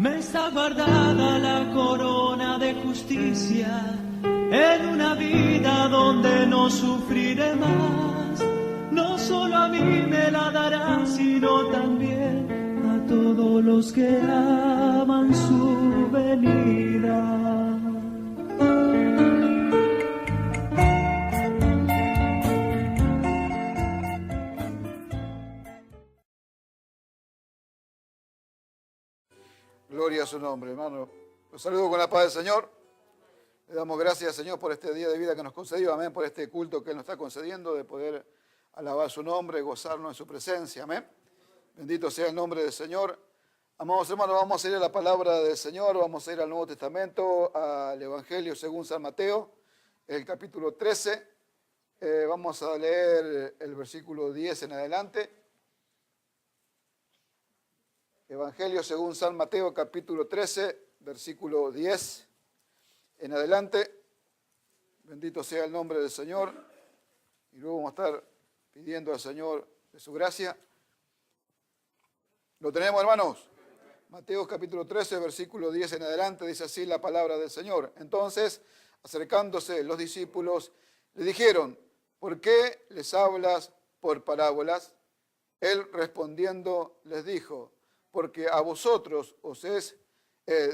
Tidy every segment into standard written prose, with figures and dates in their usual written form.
me está guardada la corona de justicia en una vida donde no sufriré más. No solo a mí me la dará, sino también a todos los que aman su venida. Gloria a su nombre, hermano. Los saludo con la paz del Señor. Le damos gracias, Señor, por este día de vida que nos concedió. Amén. Por este culto que Él nos está concediendo, de poder alabar su nombre, gozarnos en su presencia. Amén. Bendito sea el nombre del Señor. Amados hermanos, vamos a ir a la palabra del Señor. Vamos a ir al Nuevo Testamento, al Evangelio según San Mateo, el capítulo 13. Vamos a leer el versículo 10 en adelante. Evangelio según San Mateo, capítulo 13, versículo 10 en adelante. Bendito sea el nombre del Señor. Y luego vamos a estar pidiendo al Señor de su gracia. ¿Lo tenemos, hermanos? Mateo capítulo 13, versículo 10 en adelante, dice así la palabra del Señor. Entonces, acercándose los discípulos, le dijeron: ¿por qué les hablas por parábolas? Él respondiendo les dijo: porque a vosotros os es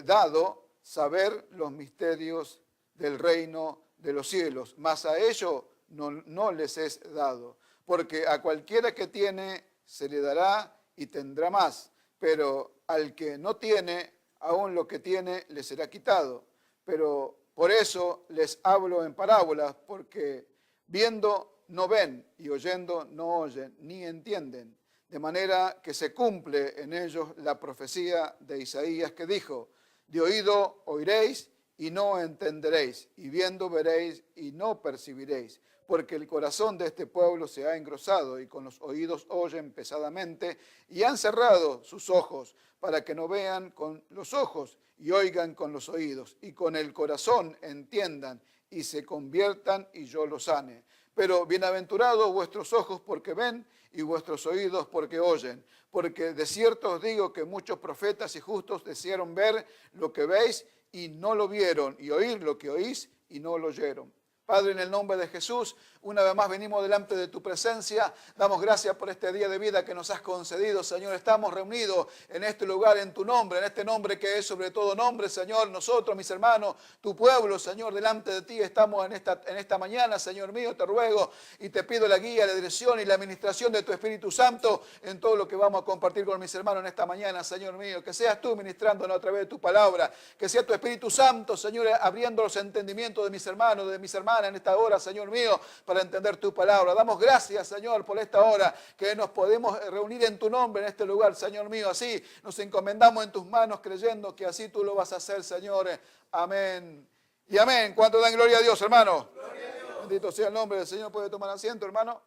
dado saber los misterios del reino de los cielos, mas a ellos no les es dado. Porque a cualquiera que tiene se le dará y tendrá más, pero al que no tiene, aún lo que tiene le será quitado. Pero por eso les hablo en parábolas, porque viendo no ven y oyendo no oyen, ni entienden. De manera que se cumple en ellos la profecía de Isaías que dijo: de oído oiréis y no entenderéis, y viendo veréis y no percibiréis. Porque el corazón de este pueblo se ha engrosado y con los oídos oyen pesadamente y han cerrado sus ojos para que no vean con los ojos y oigan con los oídos y con el corazón entiendan y se conviertan y yo los sane. Pero bienaventurados vuestros ojos porque ven y vuestros oídos porque oyen. Porque de cierto os digo que muchos profetas y justos desearon ver lo que veis y no lo vieron, y oír lo que oís y no lo oyeron. Padre, en el nombre de Jesús, una vez más venimos delante de tu presencia. Damos gracias por este día de vida que nos has concedido, Señor. Estamos reunidos en este lugar, en tu nombre, en este nombre que es sobre todo nombre, Señor. Nosotros, mis hermanos, tu pueblo, Señor, delante de ti estamos en esta mañana, Señor mío. Te ruego y te pido la guía, la dirección y la administración de tu Espíritu Santo en todo lo que vamos a compartir con mis hermanos en esta mañana, Señor mío. Que seas tú ministrándonos a través de tu palabra. Que sea tu Espíritu Santo, Señor, abriendo los entendimientos de mis hermanos, de mis hermanas en esta hora, Señor mío, para entender tu palabra. Damos gracias, Señor, por esta hora que nos podemos reunir en tu nombre en este lugar, Señor mío. Así nos encomendamos en tus manos creyendo que así tú lo vas a hacer, Señor. Amén y amén. ¿Cuánto dan gloria a Dios, hermano? Gloria a Dios. Bendito sea el nombre del Señor. ¿Puede tomar asiento, hermano?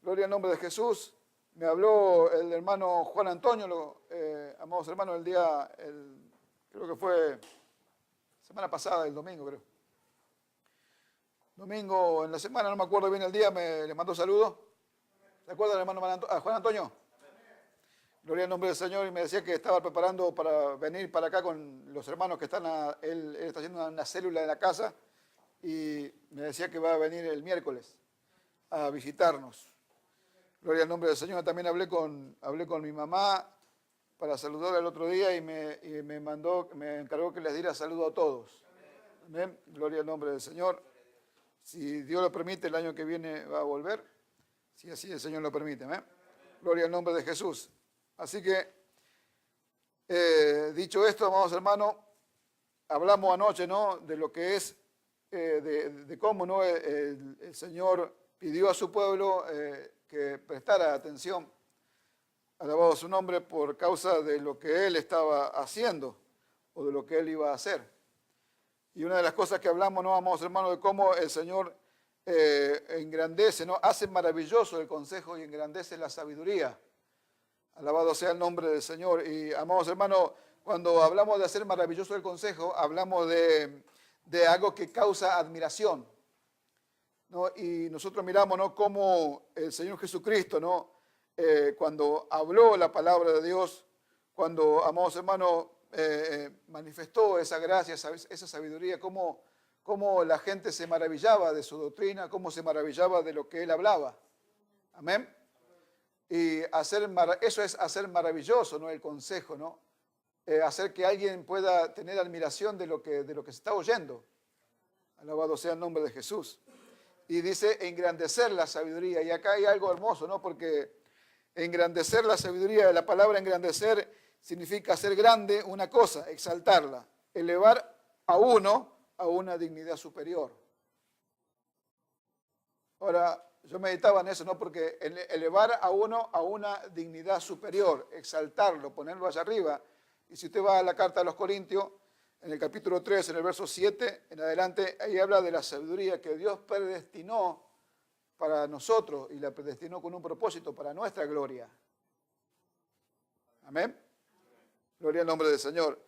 Gloria al nombre de Jesús. Me habló el hermano Juan Antonio, amados hermanos, creo que fue semana pasada, el domingo, creo. Domingo en la semana, no me acuerdo bien el día, le mandó saludos. ¿Se acuerda del hermano Juan Antonio? Gloria al nombre del Señor. Y me decía que estaba preparando para venir para acá con los hermanos que están, él está haciendo una célula en la casa y me decía que va a venir el miércoles a visitarnos. Gloria al nombre del Señor. También hablé con mi mamá para saludarla el otro día y me encargó que les diera saludo a todos. Amén. Gloria al nombre del Señor. Si Dios lo permite, el año que viene va a volver, si así el Señor lo permite. ¿eh? Gloria al nombre de Jesús. Así que, dicho esto, amados hermanos, hablamos anoche, ¿no?, de lo que es, de cómo, ¿no?, el Señor pidió a su pueblo que prestara atención, alabado su nombre, por causa de lo que Él estaba haciendo o de lo que Él iba a hacer. Y una de las cosas que hablamos, ¿no?, amados hermanos, de cómo el Señor engrandece, ¿no?, hace maravilloso el consejo y engrandece la sabiduría. Alabado sea el nombre del Señor. Y, amados hermanos, cuando hablamos de hacer maravilloso el consejo, hablamos de algo que causa admiración, ¿no? Y nosotros miramos, ¿no?, cómo el Señor Jesucristo, ¿no?, cuando habló la palabra de Dios, cuando, amados hermanos, manifestó esa gracia, esa sabiduría, cómo la gente se maravillaba de su doctrina, cómo se maravillaba de lo que él hablaba. Amén. Y eso es hacer maravilloso, ¿no? El consejo, ¿no? Hacer que alguien pueda tener admiración de lo que se está oyendo. Alabado sea el nombre de Jesús. Y dice engrandecer la sabiduría. Y acá hay algo hermoso, ¿no? Porque engrandecer la sabiduría, la palabra engrandecer significa hacer grande una cosa, exaltarla, elevar a uno a una dignidad superior. Ahora, yo meditaba en eso, ¿no? Porque elevar a uno a una dignidad superior, exaltarlo, ponerlo allá arriba. Y si usted va a la carta a los Corintios, en el capítulo 3, en el verso 7, en adelante, ahí habla de la sabiduría que Dios predestinó para nosotros y la predestinó con un propósito para nuestra gloria. Amén. Gloria al nombre del Señor.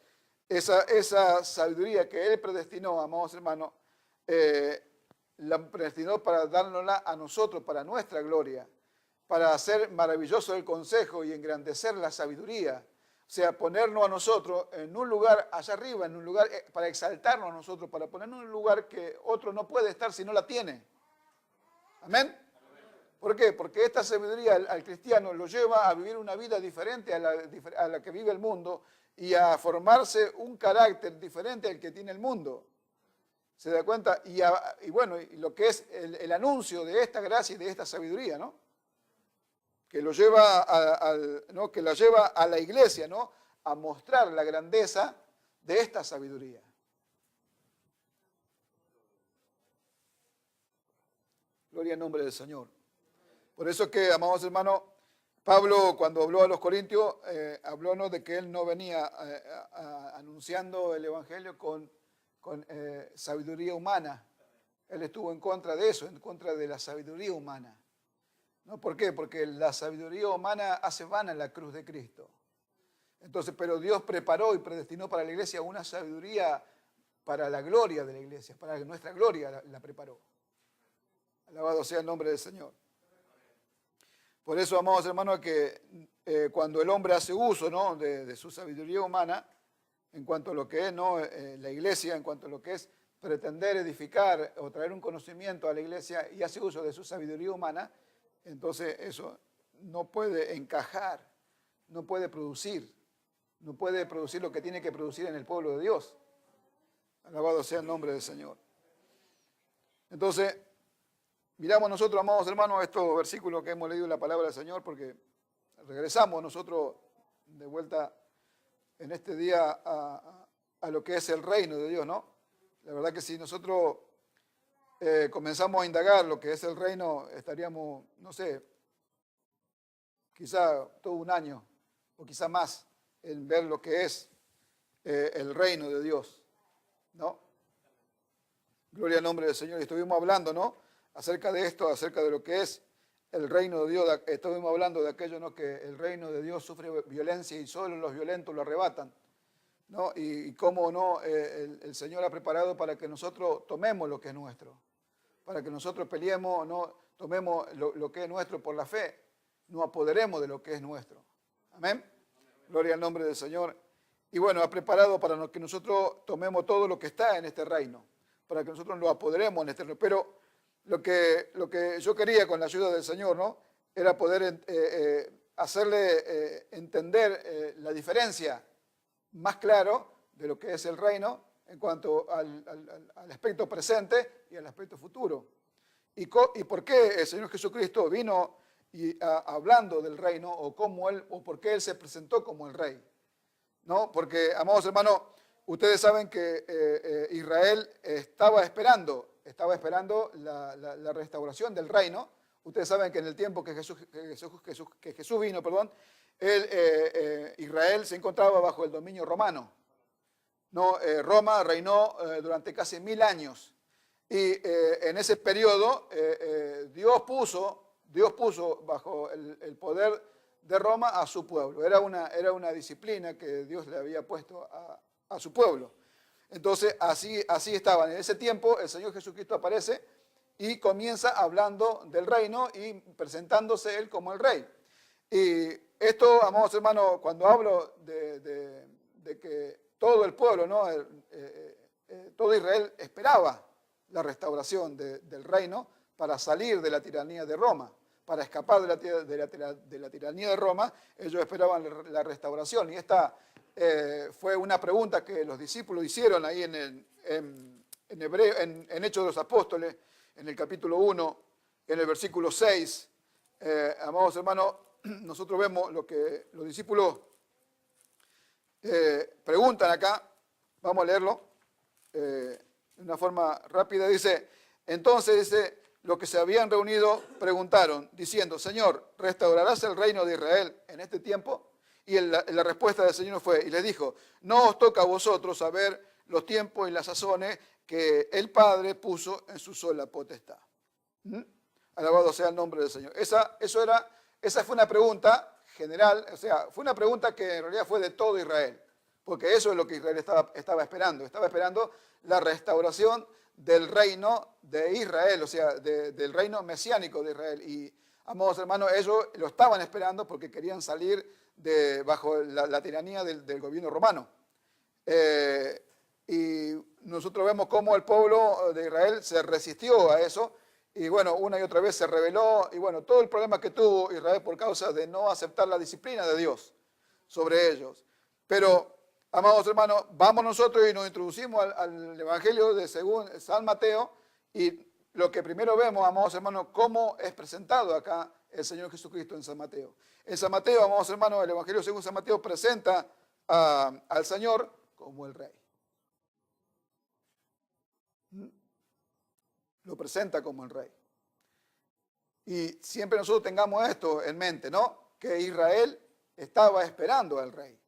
Esa sabiduría que Él predestinó, amados hermanos, la predestinó para dárnosla a nosotros, para nuestra gloria, para hacer maravilloso el consejo y engrandecer la sabiduría. O sea, ponernos a nosotros en un lugar allá arriba, en un lugar para exaltarnos a nosotros, para ponernos en un lugar que otro no puede estar si no la tiene. Amén. ¿Por qué? Porque esta sabiduría al cristiano lo lleva a vivir una vida diferente a la que vive el mundo y a formarse un carácter diferente al que tiene el mundo. ¿Se da cuenta? Y bueno, y lo que es el anuncio de esta gracia y de esta sabiduría, ¿no? Que lo lleva ¿no? Que la lleva a la iglesia, ¿no? A mostrar la grandeza de esta sabiduría. Gloria al nombre del Señor. Por eso que, amados hermanos, Pablo cuando habló a los Corintios, habló, ¿no? De que él no venía anunciando el Evangelio con sabiduría humana. Él estuvo en contra de eso, en contra de la sabiduría humana. ¿No? ¿Por qué? Porque la sabiduría humana hace vana la cruz de Cristo. Entonces, pero Dios preparó y predestinó para la iglesia una sabiduría para la gloria de la iglesia, para nuestra gloria la preparó. Alabado sea el nombre del Señor. Por eso, amados hermanos, que cuando el hombre hace uso, ¿no? de su sabiduría humana, en cuanto a lo que es, ¿no? La iglesia, en cuanto a lo que es pretender edificar o traer un conocimiento a la iglesia y hace uso de su sabiduría humana, entonces eso no puede encajar, no puede producir lo que tiene que producir en el pueblo de Dios. Alabado sea el nombre del Señor. Entonces, miramos nosotros, amados hermanos, estos versículos que hemos leído en la palabra del Señor, porque regresamos nosotros de vuelta en este día a lo que es el reino de Dios, ¿no? La verdad que si nosotros comenzamos a indagar lo que es el reino, estaríamos, no sé, quizá todo un año o quizá más en ver lo que es el reino de Dios, ¿no? Gloria al nombre del Señor. Y estuvimos hablando, ¿no? Acerca de esto, acerca de lo que es el reino de Dios. Estuvimos hablando de aquello, ¿no? Que el reino de Dios sufre violencia y solo los violentos lo arrebatan, ¿no? Y cómo no el Señor ha preparado para que nosotros tomemos lo que es nuestro, para que nosotros peleemos, no tomemos lo que es nuestro por la fe, nos apoderemos de lo que es nuestro. Amén. Gloria al nombre del Señor. Y bueno, ha preparado para que nosotros tomemos todo lo que está en este reino, para que nosotros lo apoderemos en este reino. Pero lo que yo quería con la ayuda del Señor, ¿no? Era poder hacerle entender la diferencia más claro de lo que es el reino en cuanto al aspecto presente y al aspecto futuro. ¿Y por qué el Señor Jesucristo vino hablando del reino o por qué Él se presentó como el Rey? ¿No? Porque, amados hermanos, ustedes saben que Israel estaba esperando la restauración del reino. Ustedes saben que en el tiempo que Jesús vino, Israel se encontraba bajo el dominio romano. ¿No? Roma reinó durante casi 1000 años. Y en ese periodo Dios puso bajo el poder de Roma a su pueblo. Era una disciplina que Dios le había puesto a su pueblo. Entonces así estaban. En ese tiempo el Señor Jesucristo aparece y comienza hablando del reino y presentándose Él como el Rey. Y esto, amados hermanos, cuando hablo de que todo el pueblo, ¿no? Todo Israel esperaba la restauración del reino para salir de la tiranía de Roma, para escapar de la tiranía de Roma, ellos esperaban la restauración. Y esta fue una pregunta que los discípulos hicieron ahí en Hechos de los Apóstoles, en el capítulo 1, en el versículo 6. Amados hermanos, nosotros vemos lo que los discípulos preguntan acá. Vamos a leerlo de una forma rápida. Dice, entonces, los que se habían reunido preguntaron, diciendo, Señor, ¿restaurarás el reino de Israel en este tiempo? Y la respuesta del Señor fue, y les dijo, no os toca a vosotros saber los tiempos y las sazones que el Padre puso en su sola potestad. Alabado sea el nombre del Señor. Esa fue una pregunta general, o sea, fue una pregunta que en realidad fue de todo Israel, porque eso es lo que Israel estaba esperando. Estaba esperando la restauración del reino de Israel, o sea, del reino mesiánico de Israel. Y, amados hermanos, ellos lo estaban esperando porque querían salir bajo la tiranía del gobierno romano. Y nosotros vemos cómo el pueblo de Israel se resistió a eso, y bueno, una y otra vez se rebeló, y bueno, todo el problema que tuvo Israel por causa de no aceptar la disciplina de Dios sobre ellos. Pero, amados hermanos, vamos nosotros y nos introducimos al Evangelio de según San Mateo, y lo que primero vemos, amados hermanos, cómo es presentado acá el Señor Jesucristo en San Mateo. En San Mateo, amados hermanos, el Evangelio según San Mateo presenta al Señor como el Rey. Lo presenta como el Rey. Y siempre nosotros tengamos esto en mente, ¿no? Que Israel estaba esperando al Rey.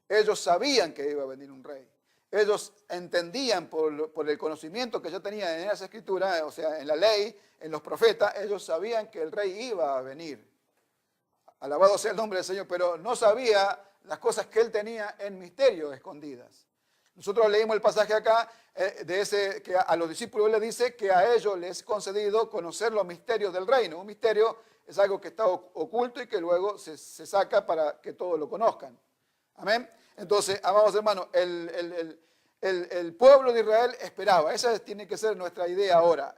Ellos sabían que iba a venir un Rey. Ellos entendían por el conocimiento que ya tenían en esa escritura, o sea, en la ley, en los profetas, ellos sabían que el Rey iba a venir. Alabado sea el nombre del Señor, pero no sabía las cosas que él tenía en misterio escondidas. Nosotros leímos el pasaje acá que a los discípulos le dice que a ellos les es concedido conocer los misterios del reino. Un misterio es algo que está oculto y que luego se saca para que todos lo conozcan. Amén. Entonces, amados hermanos, el pueblo de Israel esperaba. Esa tiene que ser nuestra idea ahora.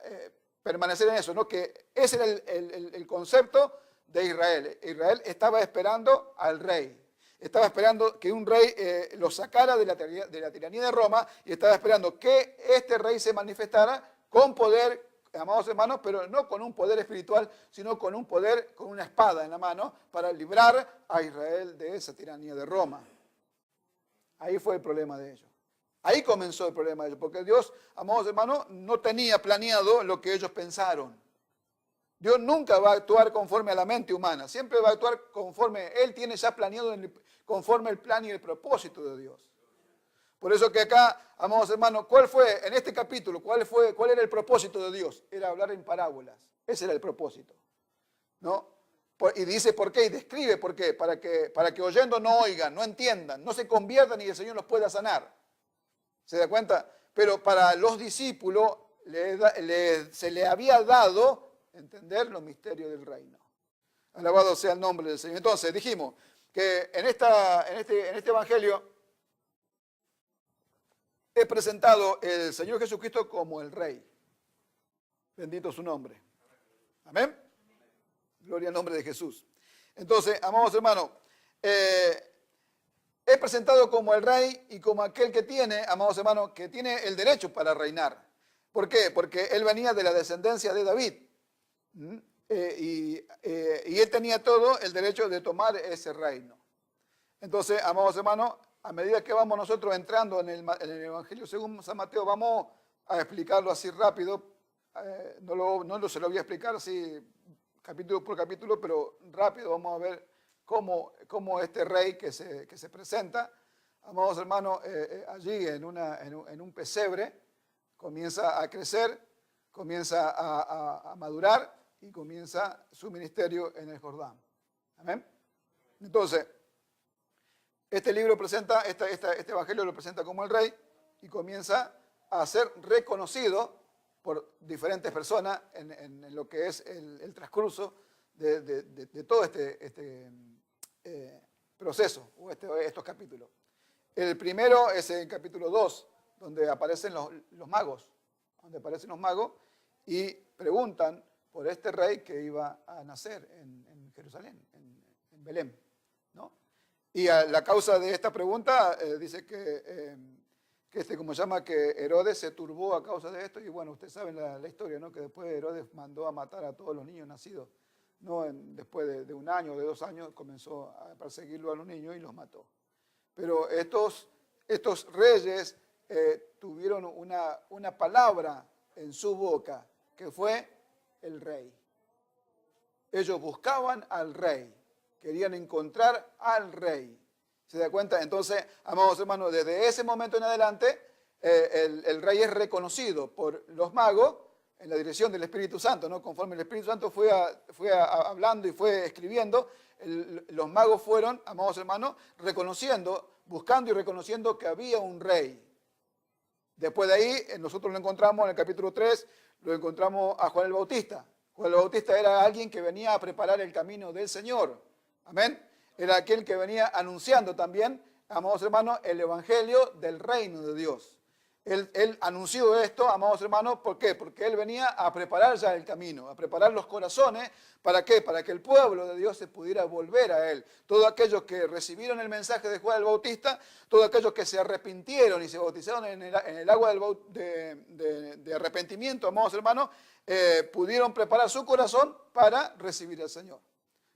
Permanecer en eso, ¿no? Que ese era el concepto de Israel. Israel estaba esperando al rey. Estaba esperando que un rey lo sacara de la tiranía de Roma, y estaba esperando que este rey se manifestara con poder, amados hermanos, pero no con un poder espiritual, sino con un poder, con una espada en la mano, para librar a Israel de esa tiranía de Roma. Ahí fue el problema de ellos. Ahí comenzó el problema de ellos, porque Dios, amados hermanos, no tenía planeado lo que ellos pensaron. Dios nunca va a actuar conforme a la mente humana, siempre va a actuar conforme Él tiene ya planeado, conforme el plan y el propósito de Dios. Por eso que acá, amados hermanos, ¿cuál fue en este capítulo? ¿Cuál era el propósito de Dios? Era hablar en parábolas. Ese era el propósito, ¿no? Y dice por qué y describe por qué, para que oyendo no oigan, no entiendan, no se conviertan y el Señor los pueda sanar. ¿Se da cuenta? Pero para los discípulos se le había dado entender los misterios del reino. Alabado sea el nombre del Señor. Entonces dijimos que en este evangelio es presentado el Señor Jesucristo como el Rey. Bendito su nombre. Amén. Gloria al nombre de Jesús. Entonces, amados hermanos, es presentado como el Rey y como aquel que tiene, amados hermanos, que tiene el derecho para reinar. ¿Por qué? Porque él venía de la descendencia de David. Y él tenía todo el derecho de tomar ese reino. Entonces, amados hermanos, a medida que vamos nosotros entrando en el Evangelio según San Mateo, vamos a explicarlo así rápido. No se lo voy a explicar así capítulo por capítulo, pero rápido vamos a ver cómo este rey que se presenta, amados hermanos, allí en un pesebre, comienza a crecer, comienza a madurar y comienza su ministerio en el Jordán. Amén. Entonces, este libro presenta, este evangelio lo presenta como el rey y comienza a ser reconocido por diferentes personas en lo que es el transcurso de todo proceso, o estos capítulos. El primero es el capítulo 2, donde aparecen los magos, y preguntan por este rey que iba a nacer en Jerusalén, en Belén, ¿no? Y a la causa de esta pregunta dice que que Herodes se turbó a causa de esto, y bueno, ustedes saben la historia, ¿no? Que después Herodes mandó a matar a todos los niños nacidos, ¿no? Después de 1 año o de 2 años comenzó a perseguirlo a los niños y los mató. Pero estos reyes tuvieron una palabra en su boca, que fue el rey. Ellos buscaban al rey, querían encontrar al rey. ¿Se da cuenta? Entonces, amados hermanos, desde ese momento en adelante, el rey es reconocido por los magos en la dirección del Espíritu Santo, ¿no? Conforme el Espíritu Santo fue hablando y fue escribiendo, los magos fueron, amados hermanos, buscando y reconociendo que había un rey. Después de ahí, nosotros lo encontramos en el capítulo 3, lo encontramos a Juan el Bautista. Juan el Bautista era alguien que venía a preparar el camino del Señor. Amén. Era aquel que venía anunciando también, amados hermanos, el evangelio del reino de Dios. Él anunció esto, amados hermanos, ¿por qué? Porque él venía a preparar ya el camino, a preparar los corazones. ¿Para qué? Para que el pueblo de Dios se pudiera volver a él. Todos aquellos que recibieron el mensaje de Juan el Bautista, todos aquellos que se arrepintieron y se bautizaron en el agua de arrepentimiento, amados hermanos, pudieron preparar su corazón para recibir al Señor,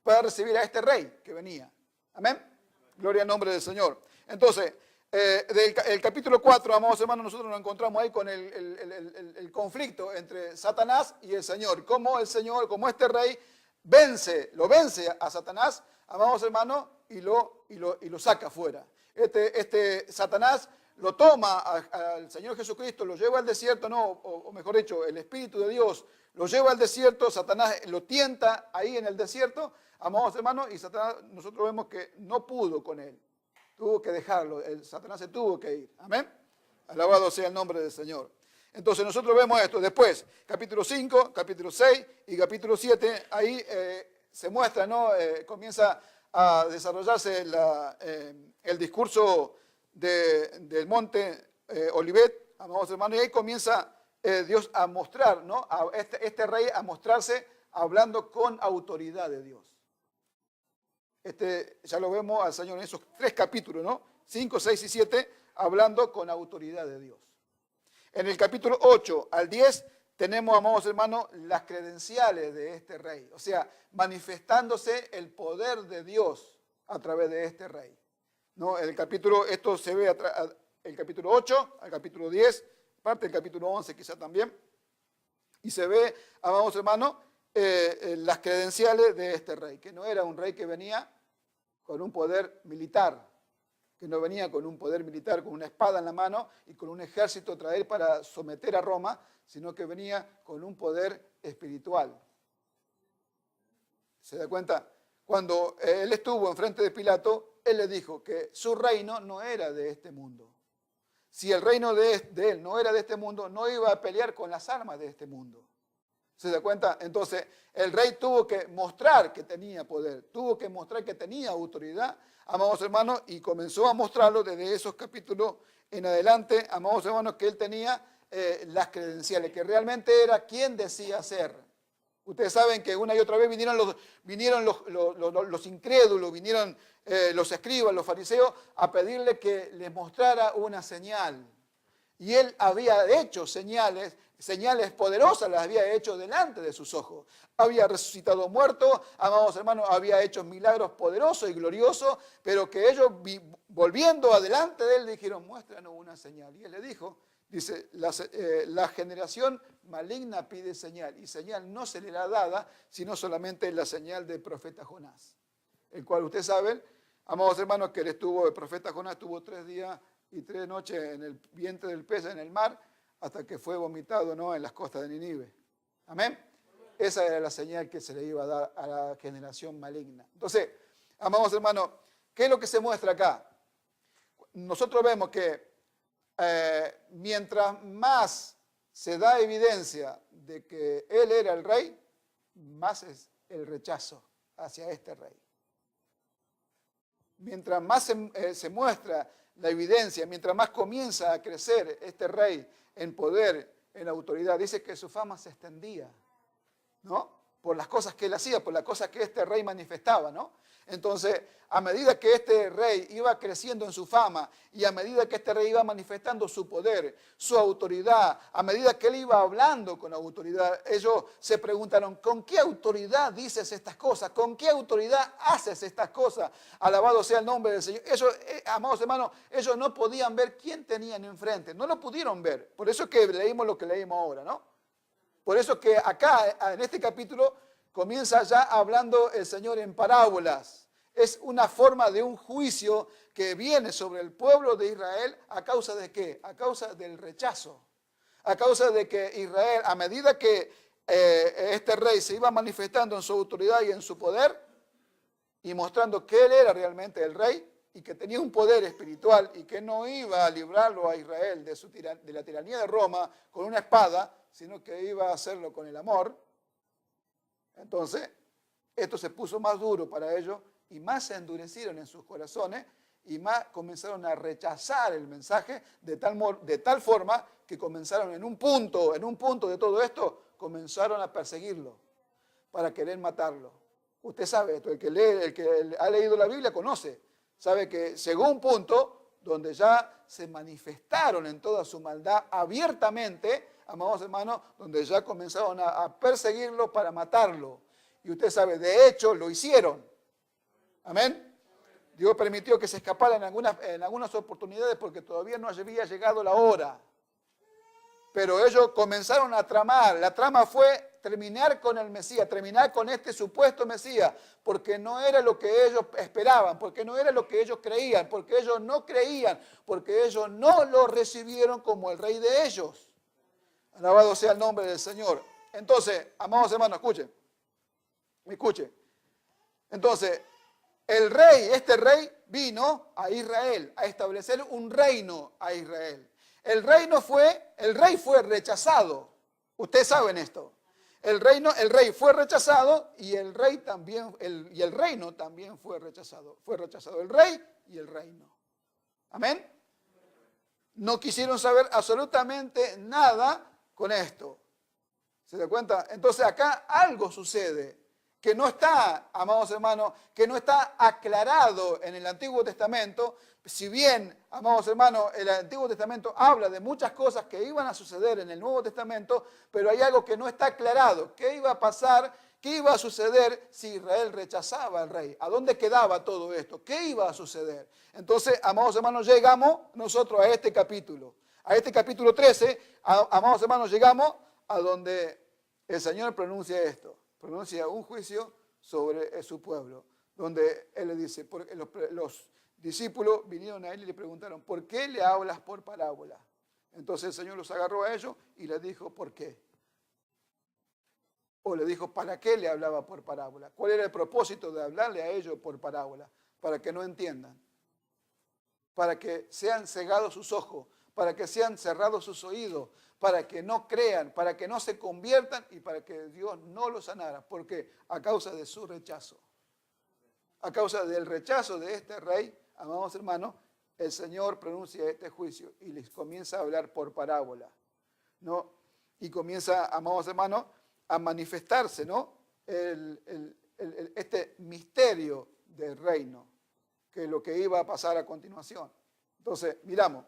para recibir a este rey que venía. Amén. Gloria al nombre del Señor. Entonces, el capítulo 4, amados hermanos, nosotros nos encontramos ahí con el conflicto entre Satanás y el Señor. Cómo el Señor, como este rey, lo vence a Satanás, amados hermanos, y lo saca fuera. Satanás lo toma al Señor Jesucristo, lo lleva al desierto, o mejor dicho, el Espíritu de Dios lo lleva al desierto, Satanás lo tienta ahí en el desierto, amados hermanos, y Satanás, nosotros vemos que no pudo con él. Tuvo que dejarlo, Satanás se tuvo que ir. Amén. Alabado sea el nombre del Señor. Entonces nosotros vemos esto. Después, capítulo 5, capítulo 6 y capítulo 7, ahí se muestra, ¿no? Comienza a desarrollarse el discurso del monte Olivet, amados hermanos, y ahí comienza Dios a mostrar, ¿no? A este rey a mostrarse hablando con autoridad de Dios. Ya lo vemos al Señor en esos 3 capítulos, ¿no? 5, 6 y 7, hablando con autoridad de Dios. En el capítulo 8 al 10 tenemos, amados hermanos, las credenciales de este rey. O sea, manifestándose el poder de Dios a través de este rey. ¿No? Esto se ve el capítulo 8 al capítulo 10, parte del capítulo 11 quizá también. Y se ve, amados hermanos, las credenciales de este rey, que no era un rey que venía con un poder militar, que no venía con un poder militar, con una espada en la mano y con un ejército traer para someter a Roma, sino que venía con un poder espiritual. ¿Se da cuenta? Cuando él estuvo enfrente de Pilato, él le dijo que su reino no era de este mundo. Si el reino de él no era de este mundo, no iba a pelear con las armas de este mundo. ¿Se da cuenta? Entonces, el rey tuvo que mostrar que tenía poder, tuvo que mostrar que tenía autoridad, amados hermanos, y comenzó a mostrarlo desde esos capítulos en adelante, amados hermanos, que él tenía las credenciales, que realmente era quien decía ser. Ustedes saben que una y otra vez vinieron los incrédulos, vinieron los escribas, los fariseos, a pedirle que les mostrara una señal. Y él había hecho señales poderosas, las había hecho delante de sus ojos. Había resucitado muertos, amados hermanos, había hecho milagros poderosos y gloriosos, pero que ellos, volviendo adelante de él, dijeron, muéstranos una señal. Y él le dijo, dice, la generación maligna pide señal, y señal no se le ha dada, sino solamente la señal del profeta Jonás. El cual ustedes saben, amados hermanos, que el profeta Jonás estuvo 3 días y 3 noches en el vientre del pez en el mar, hasta que fue vomitado, ¿no?, en las costas de Nínive. Amén. Esa era la señal que se le iba a dar a la generación maligna. Entonces, amados hermanos, ¿qué es lo que se muestra acá? Nosotros vemos que mientras más se da evidencia de que él era el rey, más es el rechazo hacia este rey. mientras más se muestra la evidencia, mientras más comienza a crecer este rey en poder, en autoridad, dice que su fama se extendía, ¿no? Por las cosas que él hacía, por las cosas que este rey manifestaba, ¿no? Entonces, a medida que este rey iba creciendo en su fama y a medida que este rey iba manifestando su poder, su autoridad, a medida que él iba hablando con autoridad, ellos se preguntaron, ¿con qué autoridad dices estas cosas? ¿Con qué autoridad haces estas cosas? Alabado sea el nombre del Señor. Ellos, amados hermanos, ellos no podían ver quién tenían enfrente, no lo pudieron ver. Por eso es que leímos lo que leímos ahora, ¿no? Por eso que acá, en este capítulo, comienza ya hablando el Señor en parábolas. Es una forma de un juicio que viene sobre el pueblo de Israel a causa de ¿qué? A causa del rechazo. A causa de que Israel, a medida que este rey se iba manifestando en su autoridad y en su poder, y mostrando que él era realmente el rey, y que tenía un poder espiritual, y que no iba a librarlo a Israel de la tiranía de Roma con una espada, sino que iba a hacerlo con el amor. Entonces, esto se puso más duro para ellos y más se endurecieron en sus corazones y más comenzaron a rechazar el mensaje de tal forma que comenzaron en un punto de todo esto, comenzaron a perseguirlo para querer matarlo. Usted sabe esto, el que ha leído la Biblia conoce, sabe que llegó un punto donde ya se manifestaron en toda su maldad abiertamente, amados hermanos, donde ya comenzaron a perseguirlo para matarlo. Y usted sabe, de hecho, lo hicieron. Amén. Dios permitió que se escapara en algunas oportunidades porque todavía no había llegado la hora. Pero ellos comenzaron a tramar. La trama fue terminar con el Mesías, terminar con este supuesto Mesías, porque no era lo que ellos esperaban, porque no era lo que ellos creían, porque ellos no creían, porque ellos no lo recibieron como el rey de ellos. Alabado sea el nombre del Señor. Entonces, amados hermanos, escuchen. Entonces, este rey vino a Israel, a establecer un reino a Israel. El rey fue rechazado. Ustedes saben esto. El rey fue rechazado y el reino también fue rechazado. Fue rechazado el rey y el reino. Amén. No quisieron saber absolutamente nada con esto. ¿Se da cuenta? Entonces acá algo sucede que no está, amados hermanos, que no está aclarado en el Antiguo Testamento. Si bien, amados hermanos, el Antiguo Testamento habla de muchas cosas que iban a suceder en el Nuevo Testamento, pero hay algo que no está aclarado. ¿Qué iba a pasar? ¿Qué iba a suceder si Israel rechazaba al rey? ¿A dónde quedaba todo esto? ¿Qué iba a suceder? Entonces, amados hermanos, llegamos nosotros a este capítulo 13, amados hermanos, llegamos a donde el Señor pronuncia esto. Pronuncia un juicio sobre su pueblo, donde Él le dice, porque los discípulos vinieron a Él y le preguntaron, ¿por qué le hablas por parábola? Entonces el Señor los agarró a ellos y les dijo, ¿por qué? O le dijo, ¿para qué le hablaba por parábola? ¿Cuál era el propósito de hablarle a ellos por parábola? Para que no entiendan, para que sean cegados sus ojos, para que sean cerrados sus oídos, para que no crean, para que no se conviertan y para que Dios no los sanara. Porque a causa de su rechazo, a causa del rechazo de este rey, amados hermanos, el Señor pronuncia este juicio y les comienza a hablar por parábola, ¿no? Y comienza, amados hermanos, a manifestarse, ¿no? Este misterio del reino, que es lo que iba a pasar a continuación. Entonces, miramos.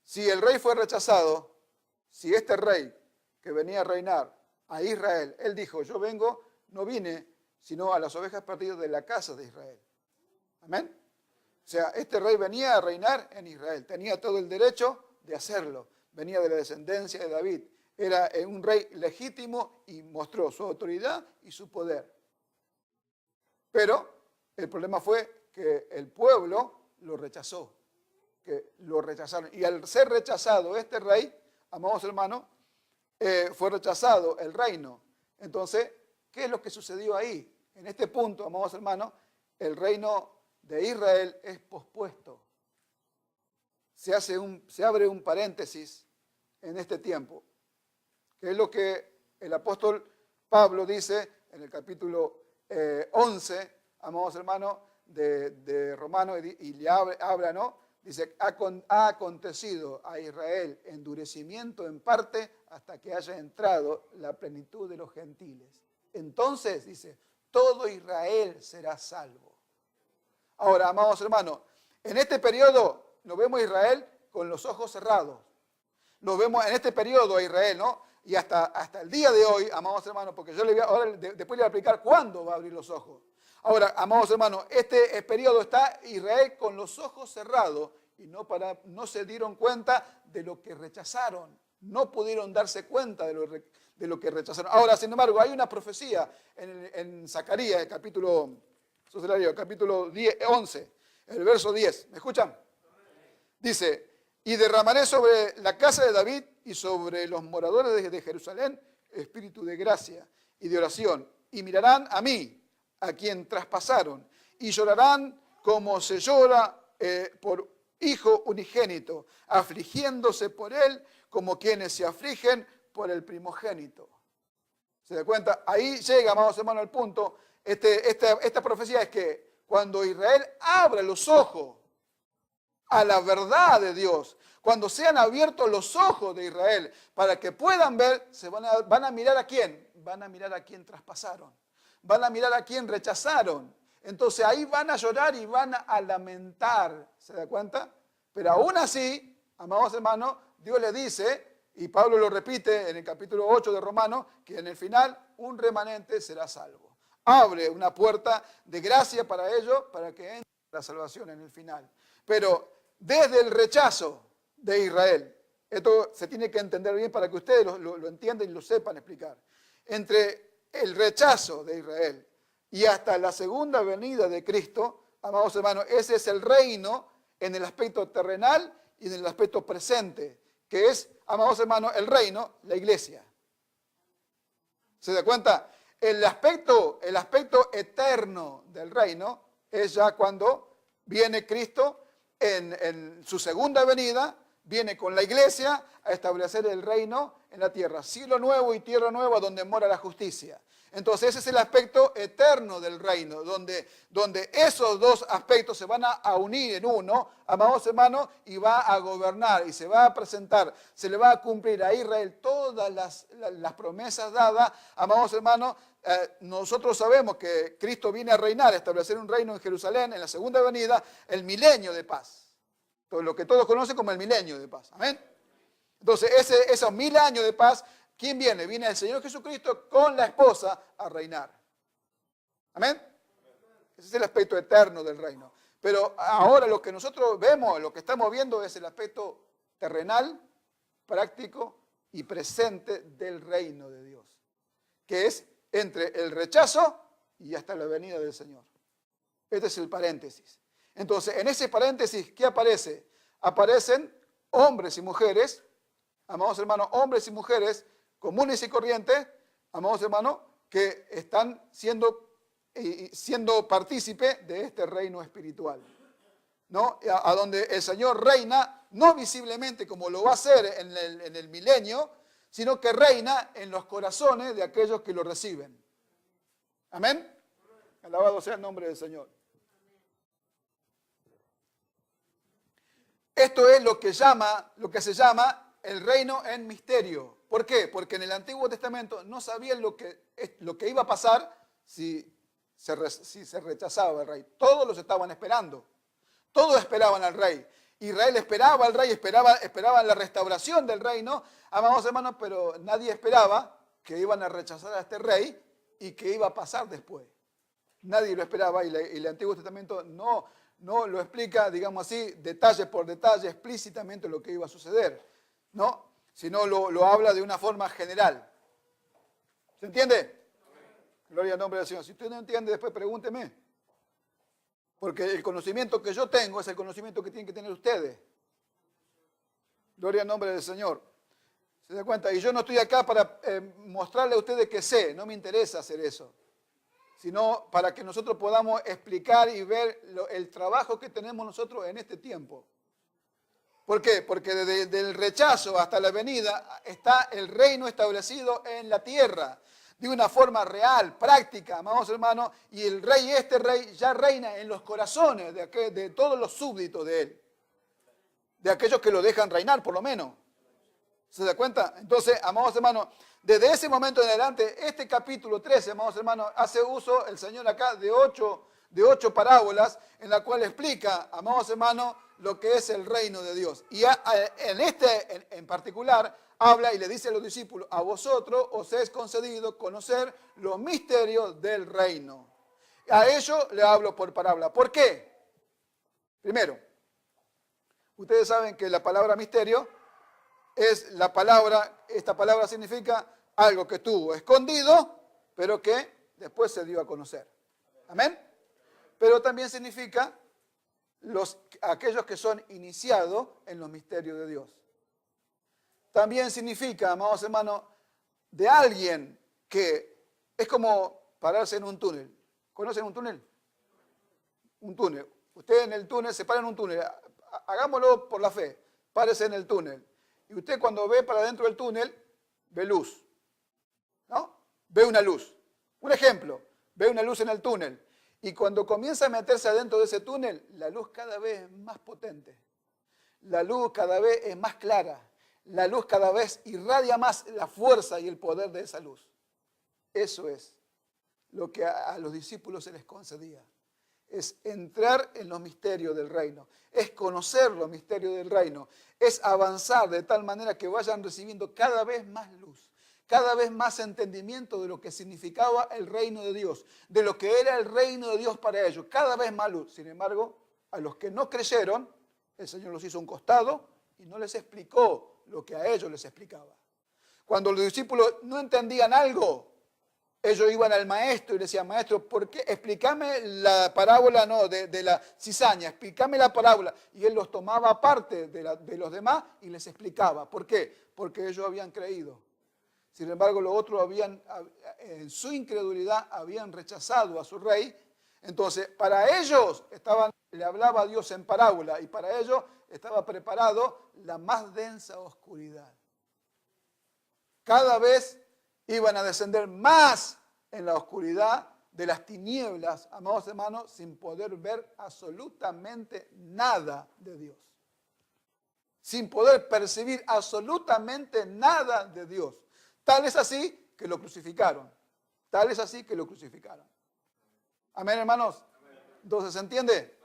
Si el rey fue rechazado, si este rey que venía a reinar a Israel, él dijo, yo no vine, sino a las ovejas perdidas de la casa de Israel. Amén. O sea, este rey venía a reinar en Israel, tenía todo el derecho de hacerlo, venía de la descendencia de David, era un rey legítimo y mostró su autoridad y su poder. Pero el problema fue que el pueblo lo rechazó. Que lo rechazaron. Y al ser rechazado este rey, amados hermanos, fue rechazado el reino. Entonces, ¿qué es lo que sucedió ahí? En este punto, amados hermanos, el reino de Israel es pospuesto. Se abre un paréntesis en este tiempo, que es lo que el apóstol Pablo dice en el capítulo 11, amados hermanos, de Romanos y le habla, ¿no? Dice, ha acontecido a Israel endurecimiento en parte hasta que haya entrado la plenitud de los gentiles. Entonces, dice, todo Israel será salvo. Ahora, amados hermanos, en este periodo nos vemos a Israel con los ojos cerrados. Nos vemos en este periodo a Israel, ¿no? Y hasta el día de hoy, amados hermanos, porque yo después le voy a explicar cuándo va a abrir los ojos. Ahora, amados hermanos, este periodo está Israel con los ojos cerrados y no se dieron cuenta de lo que rechazaron. No pudieron darse cuenta de lo que rechazaron. Ahora, sin embargo, hay una profecía en Zacarías, el capítulo 11, el verso 10. ¿Me escuchan? Dice, y derramaré sobre la casa de David y sobre los moradores de Jerusalén espíritu de gracia y de oración. Y mirarán a mí, a quien traspasaron, y llorarán como se llora por hijo unigénito, afligiéndose por él como quienes se afligen por el primogénito. ¿Se da cuenta? Ahí llega, amados hermanos, al punto. Esta profecía es que cuando Israel abra los ojos a la verdad de Dios, cuando sean abiertos los ojos de Israel para que puedan ver, van a mirar a quién, van a mirar a quién traspasaron. Van a mirar a quien rechazaron. Entonces ahí van a llorar y van a lamentar. ¿Se da cuenta? Pero aún así, amados hermanos, Dios le dice, y Pablo lo repite en el capítulo 8 de Romanos, que en el final un remanente será salvo. Abre una puerta de gracia para ellos, para que entre la salvación en el final. Pero desde el rechazo de Israel, esto se tiene que entender bien para que ustedes lo entiendan y lo sepan explicar. Entre el rechazo de Israel y hasta la segunda venida de Cristo, amados hermanos, ese es el reino en el aspecto terrenal y en el aspecto presente, que es, amados hermanos, el reino, la iglesia. ¿Se da cuenta? El aspecto eterno del reino es ya cuando viene Cristo en su segunda venida, viene con la iglesia a establecer el reino en la tierra. Cielo nuevo y tierra nueva donde mora la justicia. Entonces ese es el aspecto eterno del reino, donde esos dos aspectos se van a unir en uno, amados hermanos, y va a gobernar y se va a presentar, se le va a cumplir a Israel todas las promesas dadas, amados hermanos. Nosotros sabemos que Cristo viene a reinar, a establecer un reino en Jerusalén en la segunda venida, el milenio de paz. Lo que todos conocen como el milenio de paz. Amén. Entonces, esos 1000 años de paz, ¿quién viene? Viene el Señor Jesucristo con la esposa a reinar. Amén. Ese es el aspecto eterno del reino. Pero ahora lo que nosotros vemos, lo que estamos viendo es el aspecto terrenal, práctico y presente del reino de Dios, que es entre el rechazo y hasta la venida del Señor. Este es el paréntesis. Entonces, en ese paréntesis, ¿qué aparece? Aparecen hombres y mujeres, amados hermanos, hombres y mujeres comunes y corrientes, amados hermanos, que están siendo partícipes de este reino espiritual, ¿no? A donde el Señor reina, no visiblemente como lo va a hacer en el milenio, sino que reina en los corazones de aquellos que lo reciben. Amén. Alabado sea el nombre del Señor. Esto es lo que se llama el reino en misterio. ¿Por qué? Porque en el Antiguo Testamento no sabían lo que iba a pasar si se rechazaba el rey. Todos los estaban esperando. Todos esperaban al rey. Israel esperaba al rey, esperaban la restauración del reino, amados hermanos, pero nadie esperaba que iban a rechazar a este rey y que iba a pasar después. Nadie lo esperaba y el Antiguo Testamento no lo explica, digamos así, detalle por detalle, explícitamente lo que iba a suceder, ¿no? Sino lo habla de una forma general. ¿Se entiende? Gloria al nombre del Señor. Si usted no entiende, después pregúnteme. Porque el conocimiento que yo tengo es el conocimiento que tienen que tener ustedes. Gloria al nombre del Señor. ¿Se da cuenta? Y yo no estoy acá para mostrarle a ustedes que sé, no me interesa hacer eso. Sino para que nosotros podamos explicar y ver el trabajo que tenemos nosotros en este tiempo. ¿Por qué? Porque desde el rechazo hasta la venida está el reino establecido en la tierra. de una forma real, práctica, amados hermanos, y este rey ya reina en los corazones de todos los súbditos de él, de aquellos que lo dejan reinar por lo menos. ¿Se da cuenta? Entonces, amados hermanos, desde ese momento en adelante, este capítulo 13, amados hermanos, hace uso el Señor acá de ocho parábolas en la cual explica, amados hermanos, lo que es el reino de Dios. Y en particular habla y le dice a los discípulos, a vosotros os es concedido conocer los misterios del reino. A ellos le hablo por parábola. ¿Por qué? Primero, ustedes saben que la palabra misterio esta palabra significa algo que estuvo escondido, pero que después se dio a conocer. Amén. Pero también significa aquellos que son iniciados en los misterios de Dios. También significa, amados hermanos, de alguien que es como pararse en un túnel. ¿Conocen un túnel? Un túnel. Usted en el túnel, se para en un túnel. Hagámoslo por la fe. Párese en el túnel. Y usted cuando ve para dentro del túnel, ve luz. ¿No? Ve una luz. Un ejemplo, ve una luz en el túnel. Y cuando comienza a meterse adentro de ese túnel, la luz cada vez es más potente. La luz cada vez es más clara. La luz cada vez irradia más la fuerza y el poder de esa luz. Eso es lo que a los discípulos se les concedía. Es entrar en los misterios del reino. Es conocer los misterios del reino. Es avanzar de tal manera que vayan recibiendo cada vez más luz. Cada vez más entendimiento de lo que significaba el reino de Dios. De lo que era el reino de Dios para ellos. Cada vez más luz. Sin embargo, a los que no creyeron, el Señor los hizo a un costado y no les explicó lo que a ellos les explicaba. Cuando los discípulos no entendían algo, ellos iban al maestro y le decían, maestro, ¿por qué? Explícame la parábola de la cizaña, explícame la parábola. Y él los tomaba aparte de los demás y les explicaba. ¿Por qué? Porque ellos habían creído. Sin embargo, los otros en su incredulidad, habían rechazado a su rey. Entonces, para ellos le hablaba a Dios en parábola y para ellos estaba preparado la más densa oscuridad. Cada vez iban a descender más en la oscuridad de las tinieblas, amados hermanos, sin poder ver absolutamente nada de Dios. Sin poder percibir absolutamente nada de Dios. Tal es así que lo crucificaron. Tal es así que lo crucificaron. Amén, hermanos. Entonces, ¿se entiende?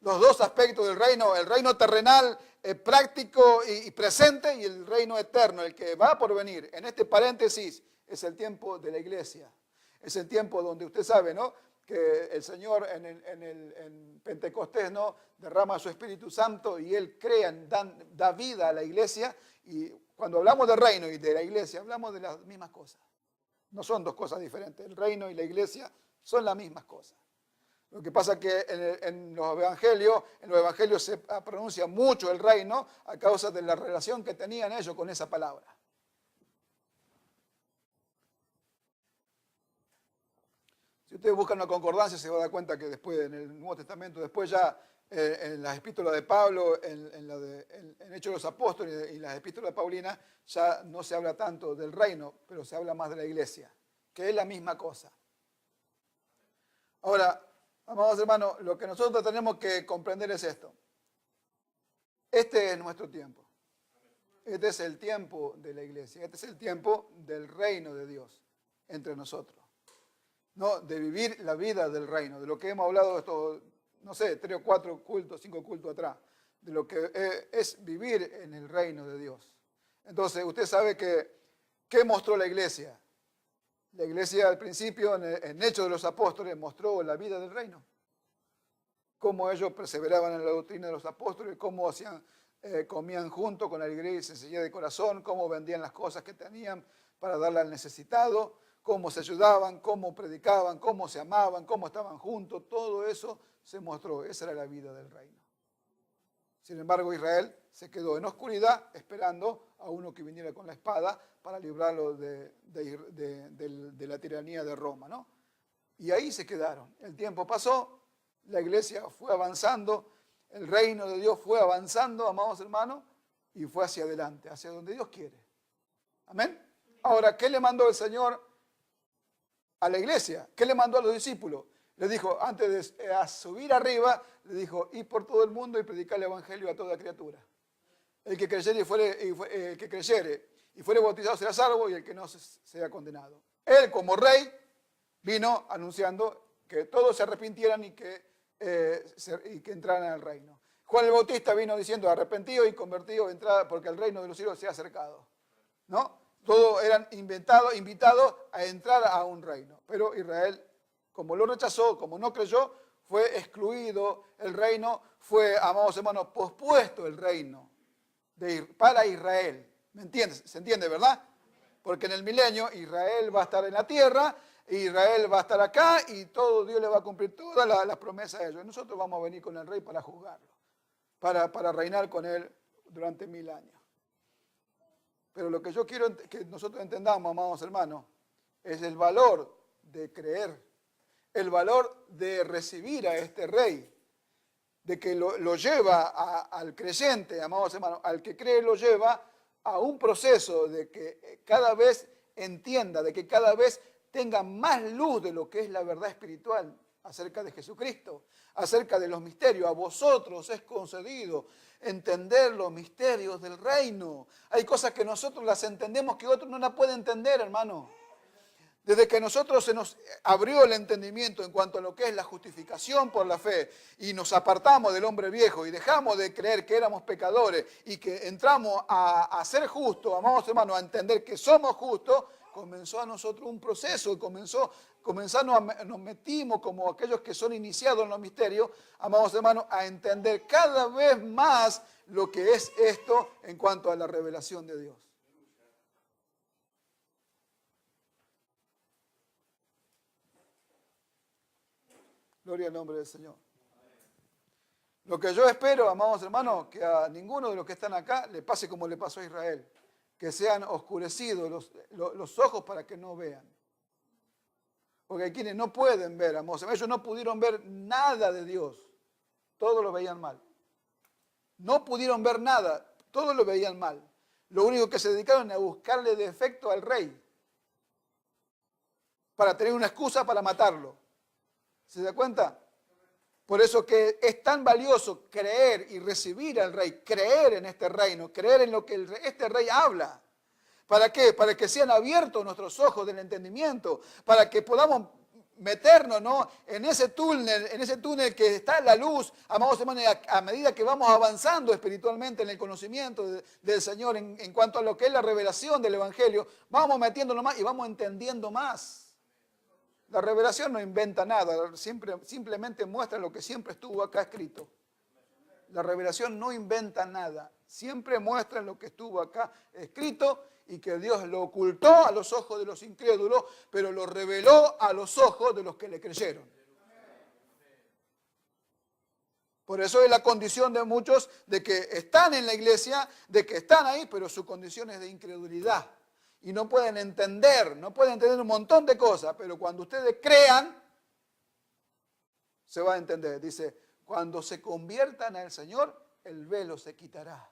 Los dos aspectos del reino, el reino terrenal, práctico y presente, y el reino eterno, el que va por venir. En este paréntesis es el tiempo de la iglesia. Es el tiempo donde usted sabe, ¿no?, que el Señor en Pentecostés, ¿no?, derrama su Espíritu Santo y Él crea, da vida a la iglesia. Y cuando hablamos del reino y de la iglesia, hablamos de las mismas cosas. No son dos cosas diferentes. El reino y la iglesia son las mismas cosas. Lo que pasa es que en los evangelios se pronuncia mucho el reino a causa de la relación que tenían ellos con esa palabra. Si ustedes buscan una concordancia, se va a dar cuenta que después, en el Nuevo Testamento, después ya en las epístolas de Pablo, en Hechos de los Apóstoles y las epístolas de Paulina, ya no se habla tanto del reino, pero se habla más de la iglesia, que es la misma cosa. Ahora, amados hermanos, lo que nosotros tenemos que comprender es esto. Este es nuestro tiempo. Este es el tiempo de la iglesia. Este es el tiempo del reino de Dios entre nosotros. ¿No? De vivir la vida del reino, de lo que hemos hablado estos, no sé, 3 o 4 cultos, 5 cultos atrás, de lo que es vivir en el reino de Dios. Entonces, usted sabe ¿qué mostró la iglesia? La iglesia al principio, en Hechos de los Apóstoles, mostró la vida del reino. Cómo ellos perseveraban en la doctrina de los apóstoles, cómo comían juntos con alegría y sencillez de corazón, cómo vendían las cosas que tenían para darle al necesitado, cómo se ayudaban, cómo predicaban, cómo se amaban, cómo estaban juntos. Todo eso se mostró. Esa era la vida del reino. Sin embargo, Israel se quedó en oscuridad esperando a uno que viniera con la espada para librarlo de la tiranía de Roma, ¿no? Y ahí se quedaron. El tiempo pasó, la iglesia fue avanzando, el reino de Dios fue avanzando, amados hermanos, y fue hacia adelante, hacia donde Dios quiere. Amén. Ahora, ¿qué le mandó el Señor a la iglesia. ¿Qué le mandó a los discípulos? Le dijo, antes de subir arriba, le dijo, ir por todo el mundo y predicar el evangelio a toda criatura. El que creyere y fuere bautizado será salvo, y el que no será condenado. Él, como rey, vino anunciando que todos se arrepintieran y que entraran al reino. Juan el Bautista vino diciendo, arrepentido y convertido, entrada, porque el reino de los cielos se ha acercado. ¿No? Todos eran invitados a entrar a un reino. Pero Israel, como lo rechazó, como no creyó, fue excluido el reino, fue, amados hermanos, pospuesto el reino para Israel. ¿Me entiendes? ¿Se entiende, verdad? Porque en el milenio Israel va a estar en la tierra, Israel va a estar acá y todo Dios le va a cumplir todas las promesas a ellos. Y nosotros vamos a venir con el rey para juzgarlo, para reinar con él durante 1000 años. Pero lo que yo quiero que nosotros entendamos, amados hermanos, es el valor de creer, el valor de recibir a este rey, de que lo lleva al creyente, amados hermanos, al que cree lo lleva a un proceso de que cada vez entienda, de que cada vez tenga más luz de lo que es la verdad espiritual acerca de Jesucristo, acerca de los misterios. A vosotros es concedido entender los misterios del reino. Hay cosas que nosotros las entendemos que otros no las pueden entender, hermano. Desde que nosotros se nos abrió el entendimiento en cuanto a lo que es la justificación por la fe y nos apartamos del hombre viejo y dejamos de creer que éramos pecadores y que entramos a ser justos, amados hermanos, a entender que somos justos, comenzó a nosotros un proceso y nos metimos como aquellos que son iniciados en los misterios, amados hermanos, a entender cada vez más lo que es esto en cuanto a la revelación de Dios. Gloria al nombre del Señor. Lo que yo espero, amados hermanos, que a ninguno de los que están acá le pase como le pasó a Israel, que sean oscurecidos los ojos para que no vean. Porque hay quienes no pueden ver, amados hermanos, ellos no pudieron ver nada de Dios, todos lo veían mal. No pudieron ver nada, todos lo veían mal. Lo único que se dedicaron a buscarle defecto al rey, para tener una excusa para matarlo. ¿Se da cuenta? Por eso que es tan valioso creer y recibir al rey, creer en este reino, creer en lo que este rey habla. ¿Para qué? Para que sean abiertos nuestros ojos del entendimiento, para que podamos meternos, ¿no?, en ese túnel que está en la luz, amados hermanos, a medida que vamos avanzando espiritualmente en el conocimiento del Señor, en cuanto a lo que es la revelación del Evangelio, vamos metiéndonos más y vamos entendiendo más. La revelación no inventa nada, simplemente muestra lo que siempre estuvo acá escrito. La revelación no inventa nada, siempre muestra lo que estuvo acá escrito y que Dios lo ocultó a los ojos de los incrédulos, pero lo reveló a los ojos de los que le creyeron. Por eso es la condición de muchos de que están en la iglesia, de que están ahí, pero su condición es de incredulidad. Y no pueden entender un montón de cosas, pero cuando ustedes crean, se va a entender. Dice, cuando se conviertan al Señor, el velo se quitará.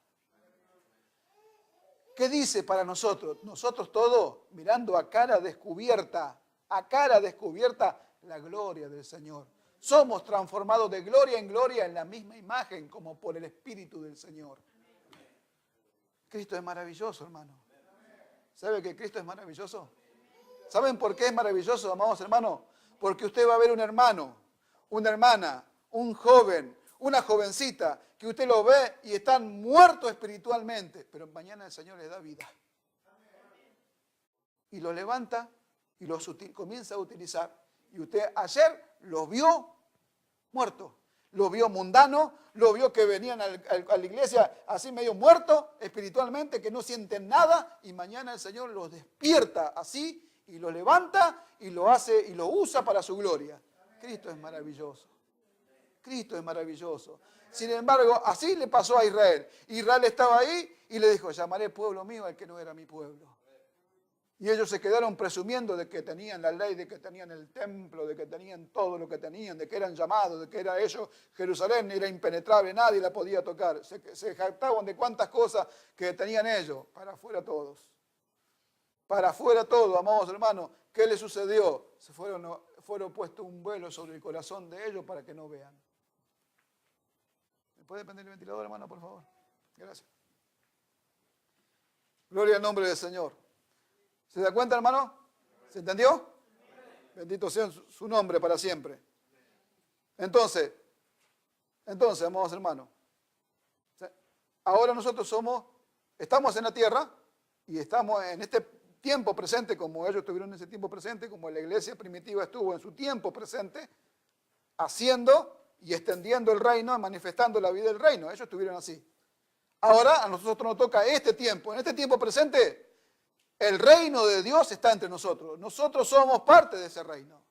¿Qué dice para nosotros? Nosotros todos mirando a cara descubierta la gloria del Señor. Somos transformados de gloria en gloria en la misma imagen, como por el Espíritu del Señor. Cristo es maravilloso, hermano. ¿Sabe que Cristo es maravilloso? ¿Saben por qué es maravilloso, amados hermanos? Porque usted va a ver un hermano, una hermana, un joven, una jovencita, que usted lo ve y están muertos espiritualmente, pero mañana el Señor les da vida. Y los levanta y los comienza a utilizar. Y usted ayer los vio muertos. Lo vio mundano, lo vio que venían a la iglesia así medio muertos espiritualmente, que no sienten nada, y mañana el Señor los despierta así y los levanta y lo hace y lo usa para su gloria. Cristo es maravilloso. Cristo es maravilloso. Sin embargo, así le pasó a Israel. Israel estaba ahí y le dijo, llamaré pueblo mío al que no era mi pueblo. Y ellos se quedaron presumiendo de que tenían la ley, de que tenían el templo, de que tenían todo lo que tenían, de que eran llamados, de que era ellos, Jerusalén era impenetrable, nadie la podía tocar. Se jactaban de cuántas cosas que tenían ellos, para afuera todos. para afuera todo, amados hermanos. ¿Qué les sucedió? Fueron puesto un velo sobre el corazón de ellos para que no vean. ¿Me puede prender el ventilador, hermano, por favor? Gracias. Gloria al nombre del Señor. ¿Se da cuenta, hermano? ¿Se entendió? Bendito sea su nombre para siempre. Entonces, amados hermanos, ahora nosotros estamos en la tierra y estamos en este tiempo presente, como ellos estuvieron en ese tiempo presente, como la iglesia primitiva estuvo en su tiempo presente, haciendo y extendiendo el reino, manifestando la vida del reino. Ellos estuvieron así. Ahora a nosotros nos toca este tiempo. En este tiempo presente, el reino de Dios está entre nosotros. Nosotros somos parte de ese reino.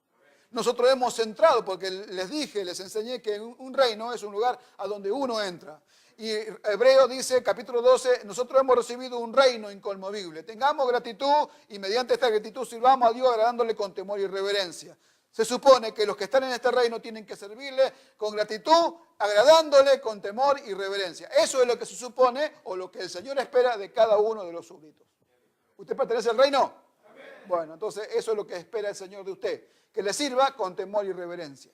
Nosotros hemos entrado, porque les enseñé que un reino es un lugar a donde uno entra. Y Hebreo dice, capítulo 12, nosotros hemos recibido un reino inconmovible. Tengamos gratitud y mediante esta gratitud sirvamos a Dios agradándole con temor y reverencia. Se supone que los que están en este reino tienen que servirle con gratitud, agradándole con temor y reverencia. Eso es lo que se supone o lo que el Señor espera de cada uno de los súbditos. ¿Usted pertenece al reino? Amén. Bueno, entonces eso es lo que espera el Señor de usted, que le sirva con temor y reverencia.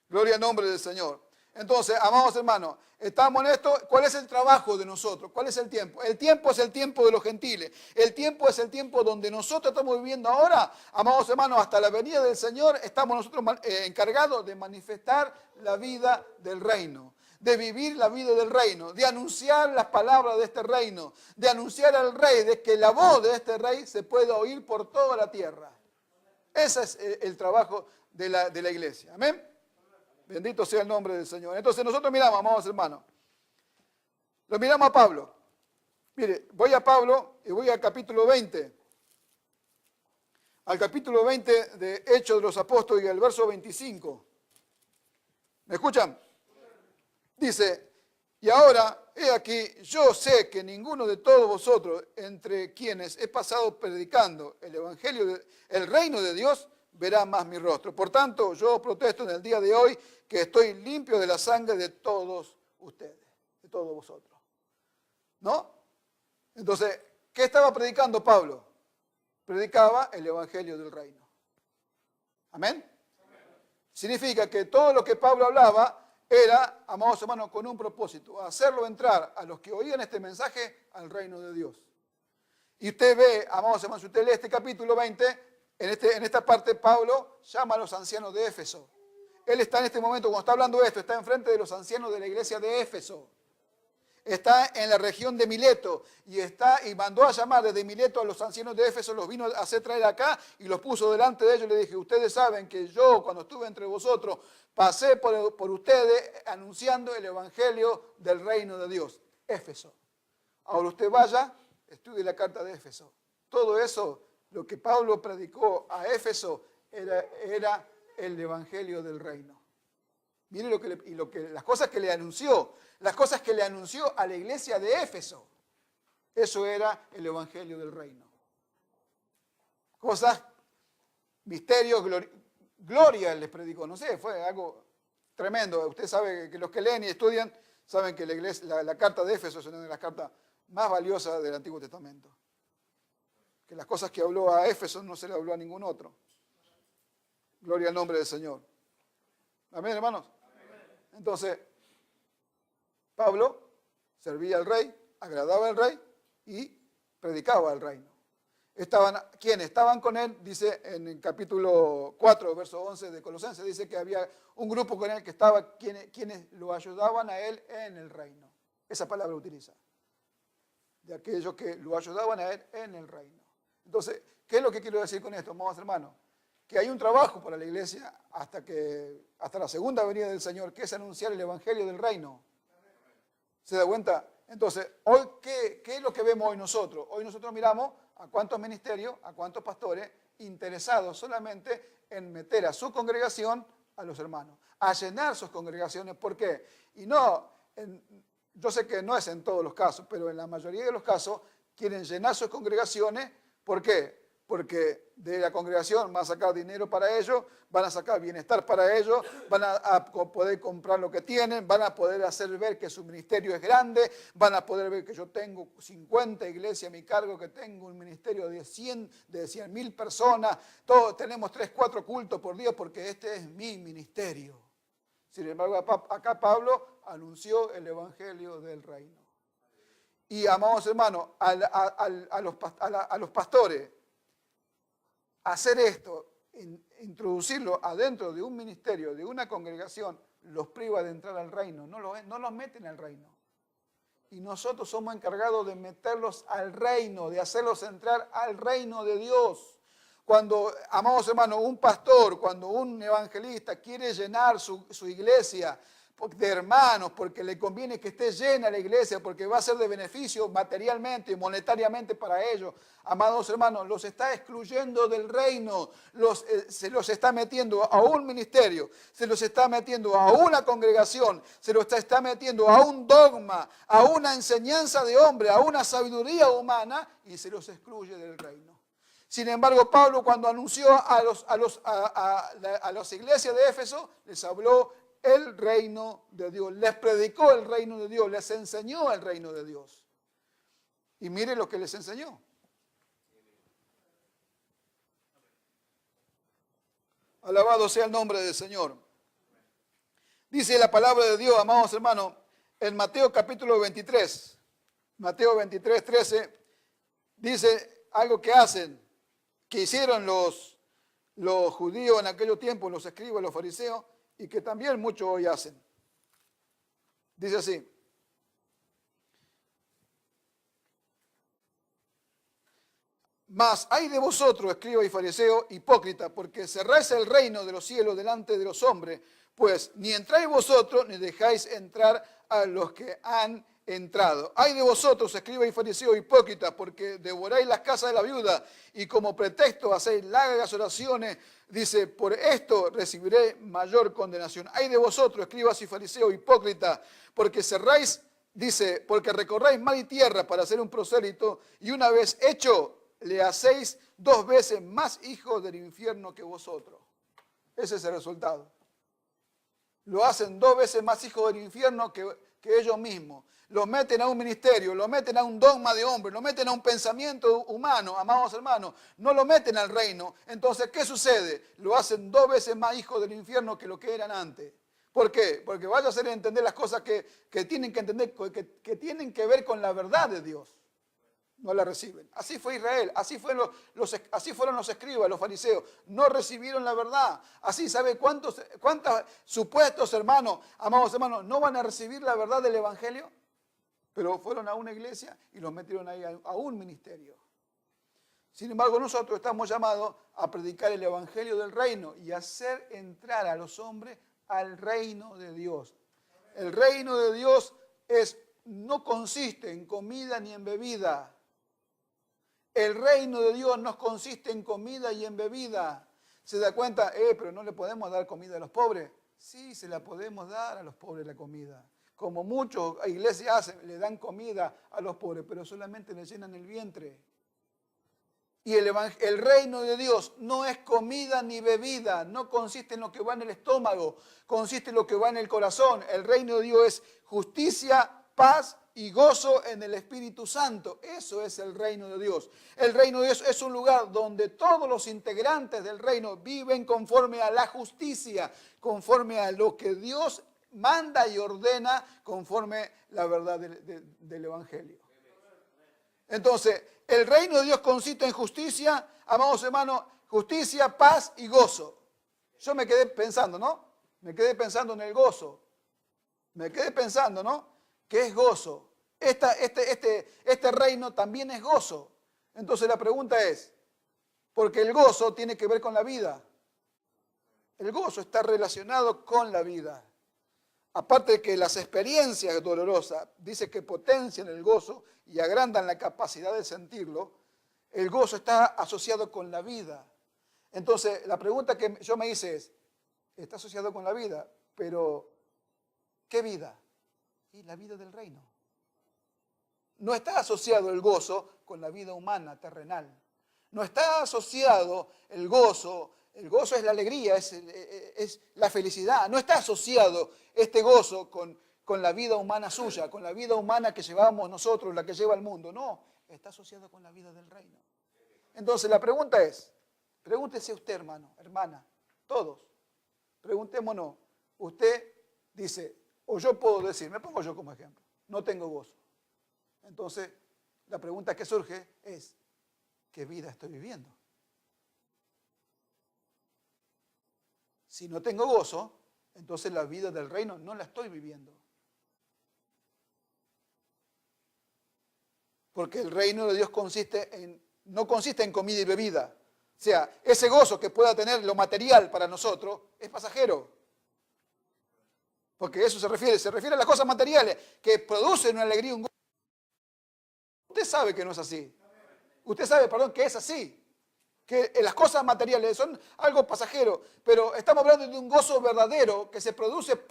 Gloria al nombre del Señor. Entonces, amados hermanos, estamos en esto. ¿Cuál es el trabajo de nosotros? ¿Cuál es el tiempo? El tiempo es el tiempo de los gentiles. El tiempo es el tiempo donde nosotros estamos viviendo ahora. Amados hermanos, hasta la venida del Señor estamos nosotros encargados de manifestar la vida del reino, de vivir la vida del reino, de anunciar las palabras de este reino, de anunciar al rey, de que la voz de este rey se pueda oír por toda la tierra. Ese es el trabajo de la iglesia. Amén. Bendito sea el nombre del Señor. Entonces nosotros miramos, amados hermanos, lo miramos a Pablo. Mire, voy a Pablo y voy al capítulo 20. Al capítulo 20 de Hechos de los Apóstoles y al verso 25. ¿Me escuchan? Dice, y ahora, he aquí, yo sé que ninguno de todos vosotros, entre quienes he pasado predicando el evangelio, el reino de Dios, verá más mi rostro. Por tanto, yo protesto en el día de hoy que estoy limpio de la sangre de todos ustedes, de todos vosotros. ¿No? Entonces, ¿qué estaba predicando Pablo? Predicaba el evangelio del reino. ¿Amén? Significa que todo lo que Pablo hablaba era, amados hermanos, con un propósito, hacerlo entrar a los que oían este mensaje al reino de Dios. Y usted ve, amados hermanos, si usted lee este capítulo 20, en esta parte Pablo llama a los ancianos de Éfeso. Él está en este momento, cuando está hablando de esto, está enfrente de los ancianos de la iglesia de Éfeso. Está en la región de Mileto y mandó a llamar desde Mileto a los ancianos de Éfeso, los vino a hacer traer acá y los puso delante de ellos y le dije, ustedes saben que yo cuando estuve entre vosotros pasé por ustedes anunciando el evangelio del reino de Dios. Éfeso. Ahora usted vaya, estudie la carta de Éfeso. Todo eso, lo que Pablo predicó a Éfeso era el evangelio del reino. Mire las cosas que le anunció, a la iglesia de Éfeso. Eso era el evangelio del reino. Cosas, misterios, gloria les predicó. No sé, fue algo tremendo. Usted sabe que los que leen y estudian saben que la carta de Éfeso es una de las cartas más valiosas del Antiguo Testamento. Que las cosas que habló a Éfeso no se le habló a ningún otro. Gloria al nombre del Señor. Amén, hermanos. Entonces, Pablo servía al rey, agradaba al rey y predicaba al reino. ¿Quiénes estaban con él? Dice en el capítulo 4, verso 11 de Colosenses, dice que había un grupo con él que estaba, quienes lo ayudaban a él en el reino. Esa palabra utiliza. De aquellos que lo ayudaban a él en el reino. Entonces, ¿qué es lo que quiero decir con esto, amados hermanos? Que hay un trabajo para la iglesia hasta la segunda venida del Señor, que es anunciar el evangelio del reino. ¿Se da cuenta? Entonces, hoy, ¿qué es lo que vemos hoy nosotros? Hoy nosotros miramos a cuántos ministerios, a cuántos pastores interesados solamente en meter a su congregación a los hermanos, a llenar sus congregaciones. ¿Por qué? Y no, yo sé que no es en todos los casos, pero en la mayoría de los casos quieren llenar sus congregaciones. ¿Por qué? Porque de la congregación van a sacar dinero para ellos, van a sacar bienestar para ellos, van a poder comprar lo que tienen, van a poder hacer ver que su ministerio es grande, van a poder ver que yo tengo 50 iglesias a mi cargo, que tengo un ministerio de 100.000 personas, todos tenemos 3, 4 cultos por día porque este es mi ministerio. Sin embargo, acá Pablo anunció el evangelio del reino. Y, amados hermanos, a los pastores, hacer esto, introducirlo adentro de un ministerio, de una congregación, los priva de entrar al reino, no los meten al reino. Y nosotros somos encargados de meterlos al reino, de hacerlos entrar al reino de Dios. Cuando, amados hermanos, un pastor, cuando un evangelista quiere llenar su iglesia de hermanos, porque le conviene que esté llena la iglesia, porque va a ser de beneficio materialmente y monetariamente para ellos, amados hermanos, los está excluyendo del reino, se los está metiendo a un ministerio, se los está metiendo a una congregación, se los está metiendo a un dogma, a una enseñanza de hombre, a una sabiduría humana, y se los excluye del reino. Sin embargo, Pablo, cuando anunció a las iglesias de Éfeso, les habló el reino de Dios, les predicó el reino de Dios, les enseñó el reino de Dios. Y mire lo que les enseñó. Alabado sea el nombre del Señor. Dice la palabra de Dios, amados hermanos, en Mateo capítulo 23, Mateo 23, 13, dice algo que hicieron los judíos en aquellos tiempos, los escribas, los fariseos, y que también muchos hoy hacen. Dice así: mas hay de vosotros, escribas y fariseos, hipócritas, porque cerráis el reino de los cielos delante de los hombres, pues ni entráis vosotros, ni dejáis entrar a los que han entrado. Hay de vosotros, escribas y fariseos, hipócritas, porque devoráis las casas de la viuda, y como pretexto hacéis largas oraciones. Dice, por esto recibiré mayor condenación. Hay de vosotros, escribas y fariseos, hipócritas, porque cerráis, dice, porque recorréis mar y tierra para hacer un prosélito, y una vez hecho, le hacéis 2 veces más hijos del infierno que vosotros. Ese es el resultado. Lo hacen 2 veces más hijos del infierno que ellos mismos. Lo meten a un ministerio, lo meten a un dogma de hombre, lo meten a un pensamiento humano, amados hermanos, no lo meten al reino. Entonces, ¿qué sucede? Lo hacen 2 veces más hijos del infierno que lo que eran antes. ¿Por qué? Porque vaya a hacer entender las cosas que tienen que entender, que tienen que ver con la verdad de Dios. No la reciben. Así fue Israel, así fueron los escribas, los fariseos. No recibieron la verdad. Así, ¿sabe cuántos supuestos hermanos, amados hermanos, no van a recibir la verdad del evangelio? Pero fueron a una iglesia y los metieron ahí a un ministerio. Sin embargo, nosotros estamos llamados a predicar el evangelio del reino y hacer entrar a los hombres al reino de Dios. El reino de Dios no consiste en comida ni en bebida. El reino de Dios no consiste en comida y en bebida. ¿Se da cuenta? Pero no le podemos dar comida a los pobres. Sí, se la podemos dar a los pobres la comida. Como muchas iglesias hacen, le dan comida a los pobres, pero solamente le llenan el vientre. Y el reino de Dios no es comida ni bebida, no consiste en lo que va en el estómago, consiste en lo que va en el corazón. El reino de Dios es justicia, paz y gozo en el Espíritu Santo. Eso es el reino de Dios. El reino de Dios es un lugar donde todos los integrantes del reino viven conforme a la justicia, conforme a lo que Dios manda y ordena, conforme la verdad del Evangelio. Entonces, el reino de Dios consiste en justicia, amados hermanos, justicia, paz y gozo. Yo me quedé pensando, ¿no? Me quedé pensando en el gozo. Me quedé pensando, ¿no? ¿Qué es gozo? Este reino también es gozo. Entonces la pregunta es, porque el gozo tiene que ver con la vida. El gozo está relacionado con la vida. Aparte de que las experiencias dolorosas, dice que potencian el gozo y agrandan la capacidad de sentirlo, el gozo está asociado con la vida. Entonces, la pregunta que yo me hice es, está asociado con la vida, pero ¿qué vida? Y la vida del reino. No está asociado el gozo con la vida humana, terrenal. No está asociado el gozo es la alegría, es la felicidad. No está asociado este gozo con la vida humana suya, con la vida humana que llevamos nosotros, la que lleva el mundo. No, está asociado con la vida del reino. Entonces la pregunta es, pregúntese usted, hermano, hermana, todos, preguntémonos. Usted dice, o yo puedo decir, me pongo yo como ejemplo, no tengo gozo. Entonces, la pregunta que surge es, ¿qué vida estoy viviendo? Si no tengo gozo, entonces la vida del reino no la estoy viviendo. Porque el reino de Dios no consiste en comida y bebida. O sea, ese gozo que pueda tener lo material para nosotros es pasajero. Porque eso se refiere a las cosas materiales que producen una alegría, un gozo. Usted sabe que no es así. Usted sabe, que es así. Que las cosas materiales son algo pasajero, pero estamos hablando de un gozo verdadero que se produce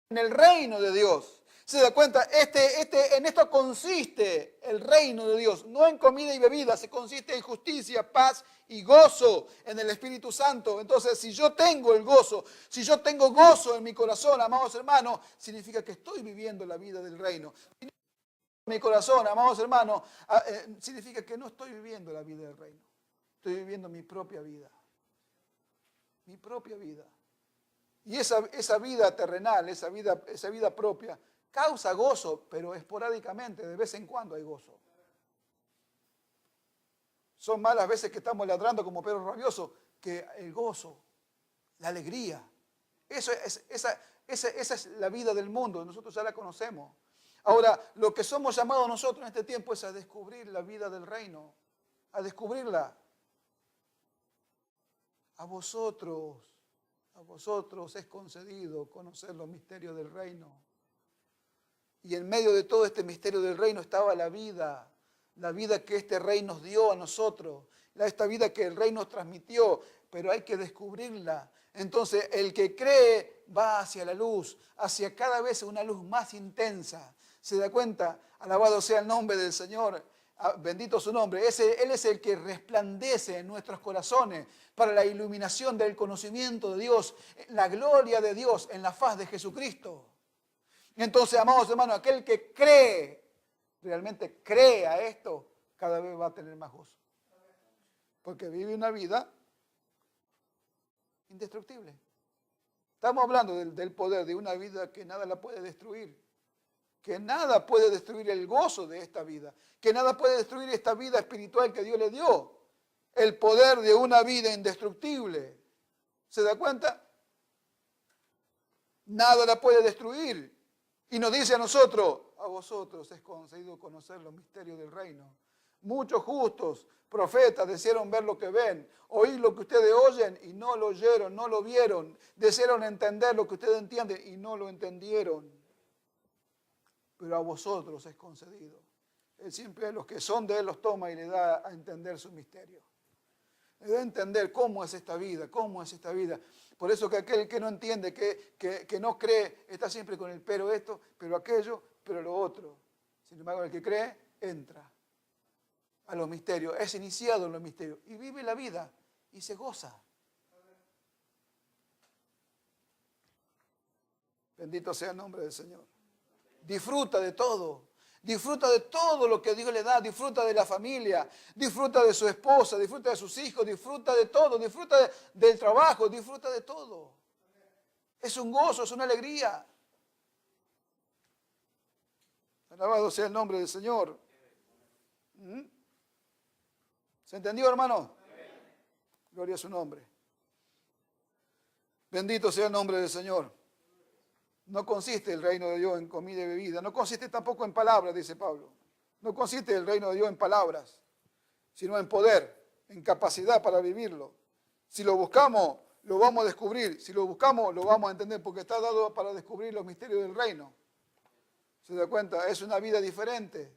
en el reino de Dios. ¿Se da cuenta? En esto consiste el reino de Dios, no en comida y bebida, se consiste en justicia, paz y gozo en el Espíritu Santo. Entonces, si yo tengo el gozo, si yo tengo gozo en mi corazón, amados hermanos, significa que estoy viviendo la vida del reino. Mi corazón, amados hermanos, significa que no estoy viviendo la vida del reino. Estoy viviendo mi propia vida. Mi propia vida. Y esa vida terrenal, esa vida propia, causa gozo, pero esporádicamente, de vez en cuando hay gozo. Son más las veces que estamos ladrando como perros rabiosos que el gozo, la alegría. Esa es la vida del mundo, nosotros ya la conocemos. Ahora, lo que somos llamados nosotros en este tiempo es a descubrir la vida del reino, a descubrirla. A vosotros es concedido conocer los misterios del reino. Y en medio de todo este misterio del reino estaba la vida que este rey nos dio a nosotros, esta vida que el rey nos transmitió, pero hay que descubrirla. Entonces, el que cree va hacia la luz, hacia cada vez una luz más intensa. ¿Se da cuenta? Alabado sea el nombre del Señor, bendito su nombre. Él es el que resplandece en nuestros corazones para la iluminación del conocimiento de Dios, la gloria de Dios en la faz de Jesucristo. Entonces, amados hermanos, aquel que cree, realmente cree a esto, cada vez va a tener más gozo. Porque vive una vida indestructible. Estamos hablando del poder de una vida que nada la puede destruir. Que nada puede destruir el gozo de esta vida, que nada puede destruir esta vida espiritual que Dios le dio, el poder de una vida indestructible. ¿Se da cuenta? Nada la puede destruir. Y nos dice a nosotros, a vosotros es concedido conocer los misterios del reino. Muchos justos, profetas, desearon ver lo que ven, oír lo que ustedes oyen y no lo oyeron, no lo vieron. Desearon entender lo que ustedes entienden y no lo entendieron. Pero a vosotros es concedido. Él siempre a los que son de Él los toma y le da a entender su misterio. Le da a entender cómo es esta vida, Por eso que aquel que no entiende, que no cree, está siempre con el pero esto, pero aquello, pero lo otro. Sin embargo, el que cree, entra a los misterios, es iniciado en los misterios y vive la vida y se goza. Bendito sea el nombre del Señor. Disfruta de todo lo que Dios le da, disfruta de la familia, disfruta de su esposa, disfruta de sus hijos, disfruta de todo, disfruta del trabajo, disfruta de todo. Es un gozo, es una alegría. Alabado sea el nombre del Señor. ¿Se entendió, hermano? Gloria a su nombre. Bendito sea el nombre del Señor. No consiste el reino de Dios en comida y bebida. No consiste tampoco en palabras, dice Pablo. No consiste el reino de Dios en palabras, sino en poder, en capacidad para vivirlo. Si lo buscamos, lo vamos a descubrir. Si lo buscamos, lo vamos a entender, porque está dado para descubrir los misterios del reino. ¿Se da cuenta? Es una vida diferente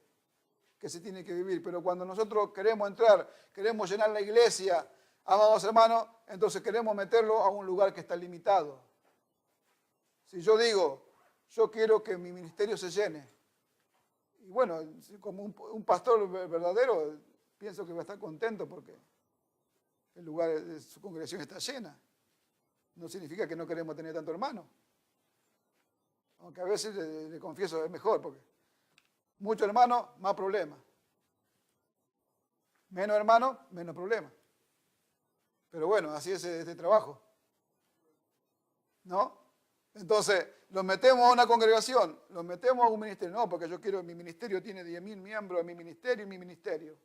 que se tiene que vivir. Pero cuando nosotros queremos entrar, queremos llenar la iglesia, amados hermanos, entonces queremos meterlo a un lugar que está limitado. Si yo digo, yo quiero que mi ministerio se llene, y bueno, como un pastor verdadero, pienso que va a estar contento porque el lugar de su congregación está llena. No significa que no queremos tener tanto hermano. Aunque a veces le confieso es mejor, porque muchos hermanos, más problemas. Menos hermanos, menos problemas. Pero bueno, así es este trabajo. ¿No? Entonces, los metemos a una congregación, los metemos a un ministerio. No, porque yo quiero, mi ministerio tiene 10.000 miembros, mi ministerio.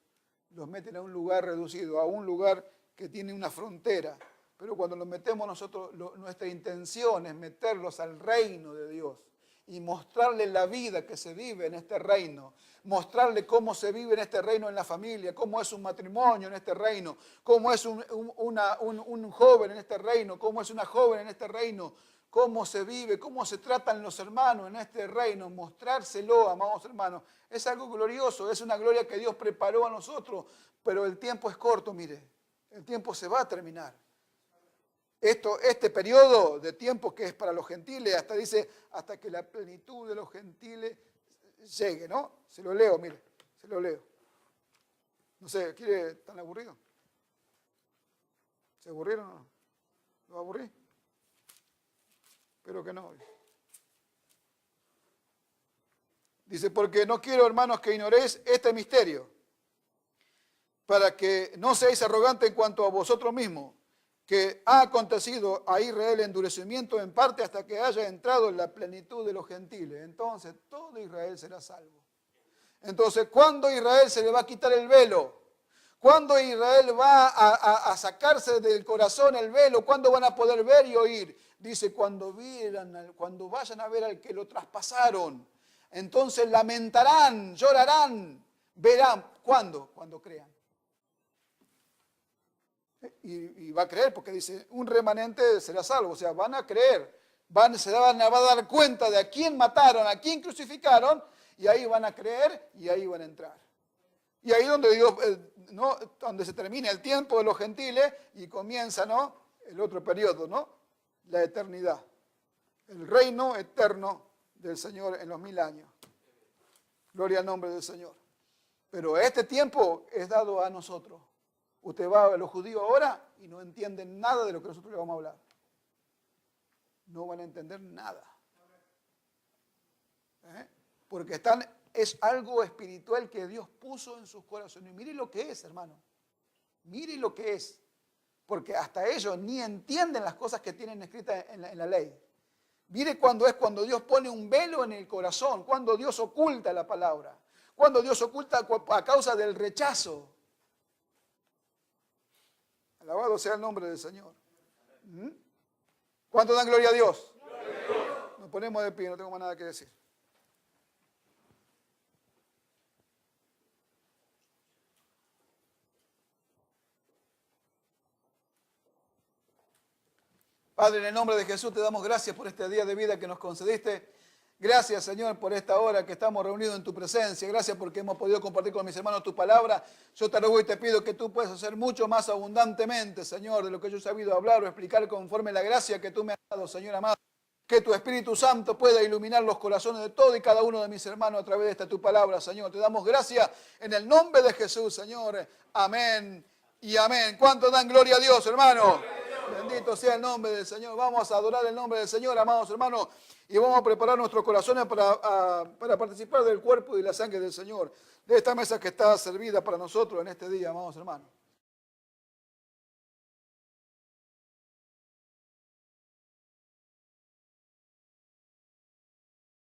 Los meten a un lugar reducido, a un lugar que tiene una frontera. Pero cuando los metemos nosotros, nuestra intención es meterlos al reino de Dios y mostrarles la vida que se vive en este reino, mostrarles cómo se vive en este reino en la familia, cómo es un matrimonio en este reino, cómo es un joven en este reino, cómo es una joven en este reino, cómo se vive, cómo se tratan los hermanos en este reino, mostrárselo, amados hermanos. Es algo glorioso, es una gloria que Dios preparó a nosotros, pero el tiempo es corto, mire, el tiempo se va a terminar. Este periodo de tiempo que es para los gentiles, hasta dice, hasta que la plenitud de los gentiles llegue, ¿no? Se lo leo, mire, se lo leo. No sé, ¿quiere tan aburrido? ¿Se aburrieron o no? ¿Lo aburrí? Espero que no. Dice, porque no quiero, hermanos, que ignoréis este misterio, para que no seáis arrogantes en cuanto a vosotros mismos, que ha acontecido a Israel endurecimiento en parte hasta que haya entrado en la plenitud de los gentiles. Entonces todo Israel será salvo. Entonces, ¿cuándo Israel se le va a quitar el velo? ¿Cuándo Israel va a sacarse del corazón el velo? ¿Cuándo van a poder ver y oír? Dice, cuando vayan a ver al que lo traspasaron. Entonces lamentarán, llorarán, verán. ¿Cuándo? Cuando crean. Y va a creer porque dice, un remanente será salvo. O sea, van a creer, se van a dar cuenta de a quién mataron, a quién crucificaron, y ahí van a creer y ahí van a entrar. Y ahí donde Dios, ¿no? Donde se termina el tiempo de los gentiles y comienza, ¿no? El otro periodo, ¿no? La eternidad. El reino eterno del Señor en los 1000 años. Gloria al nombre del Señor. Pero este tiempo es dado a nosotros. Usted va a los judíos ahora y no entienden nada de lo que nosotros le vamos a hablar. No van a entender nada. Porque es algo espiritual que Dios puso en sus corazones. Mire lo que es, hermano. Mire lo que es. Porque hasta ellos ni entienden las cosas que tienen escritas en la ley. Mire cuando Dios pone un velo en el corazón, cuando Dios oculta la palabra, cuando Dios oculta a causa del rechazo. Alabado sea el nombre del Señor. ¿Cuánto dan gloria a Dios? Nos ponemos de pie, no tengo más nada que decir. Padre, en el nombre de Jesús te damos gracias por este día de vida que nos concediste. Gracias, Señor, por esta hora que estamos reunidos en tu presencia. Gracias porque hemos podido compartir con mis hermanos tu palabra. Yo te ruego y te pido que tú puedas hacer mucho más abundantemente, Señor, de lo que yo he sabido hablar o explicar conforme la gracia que tú me has dado, Señor amado. Que tu Espíritu Santo pueda iluminar los corazones de todo y cada uno de mis hermanos a través de esta tu palabra, Señor. Te damos gracias en el nombre de Jesús, Señor. Amén y amén. ¿Cuánto dan gloria a Dios, hermano? Bendito sea el nombre del Señor. Vamos a adorar el nombre del Señor, amados hermanos, y vamos a preparar nuestros corazones para participar del cuerpo y la sangre del Señor, de esta mesa que está servida para nosotros en este día, amados hermanos.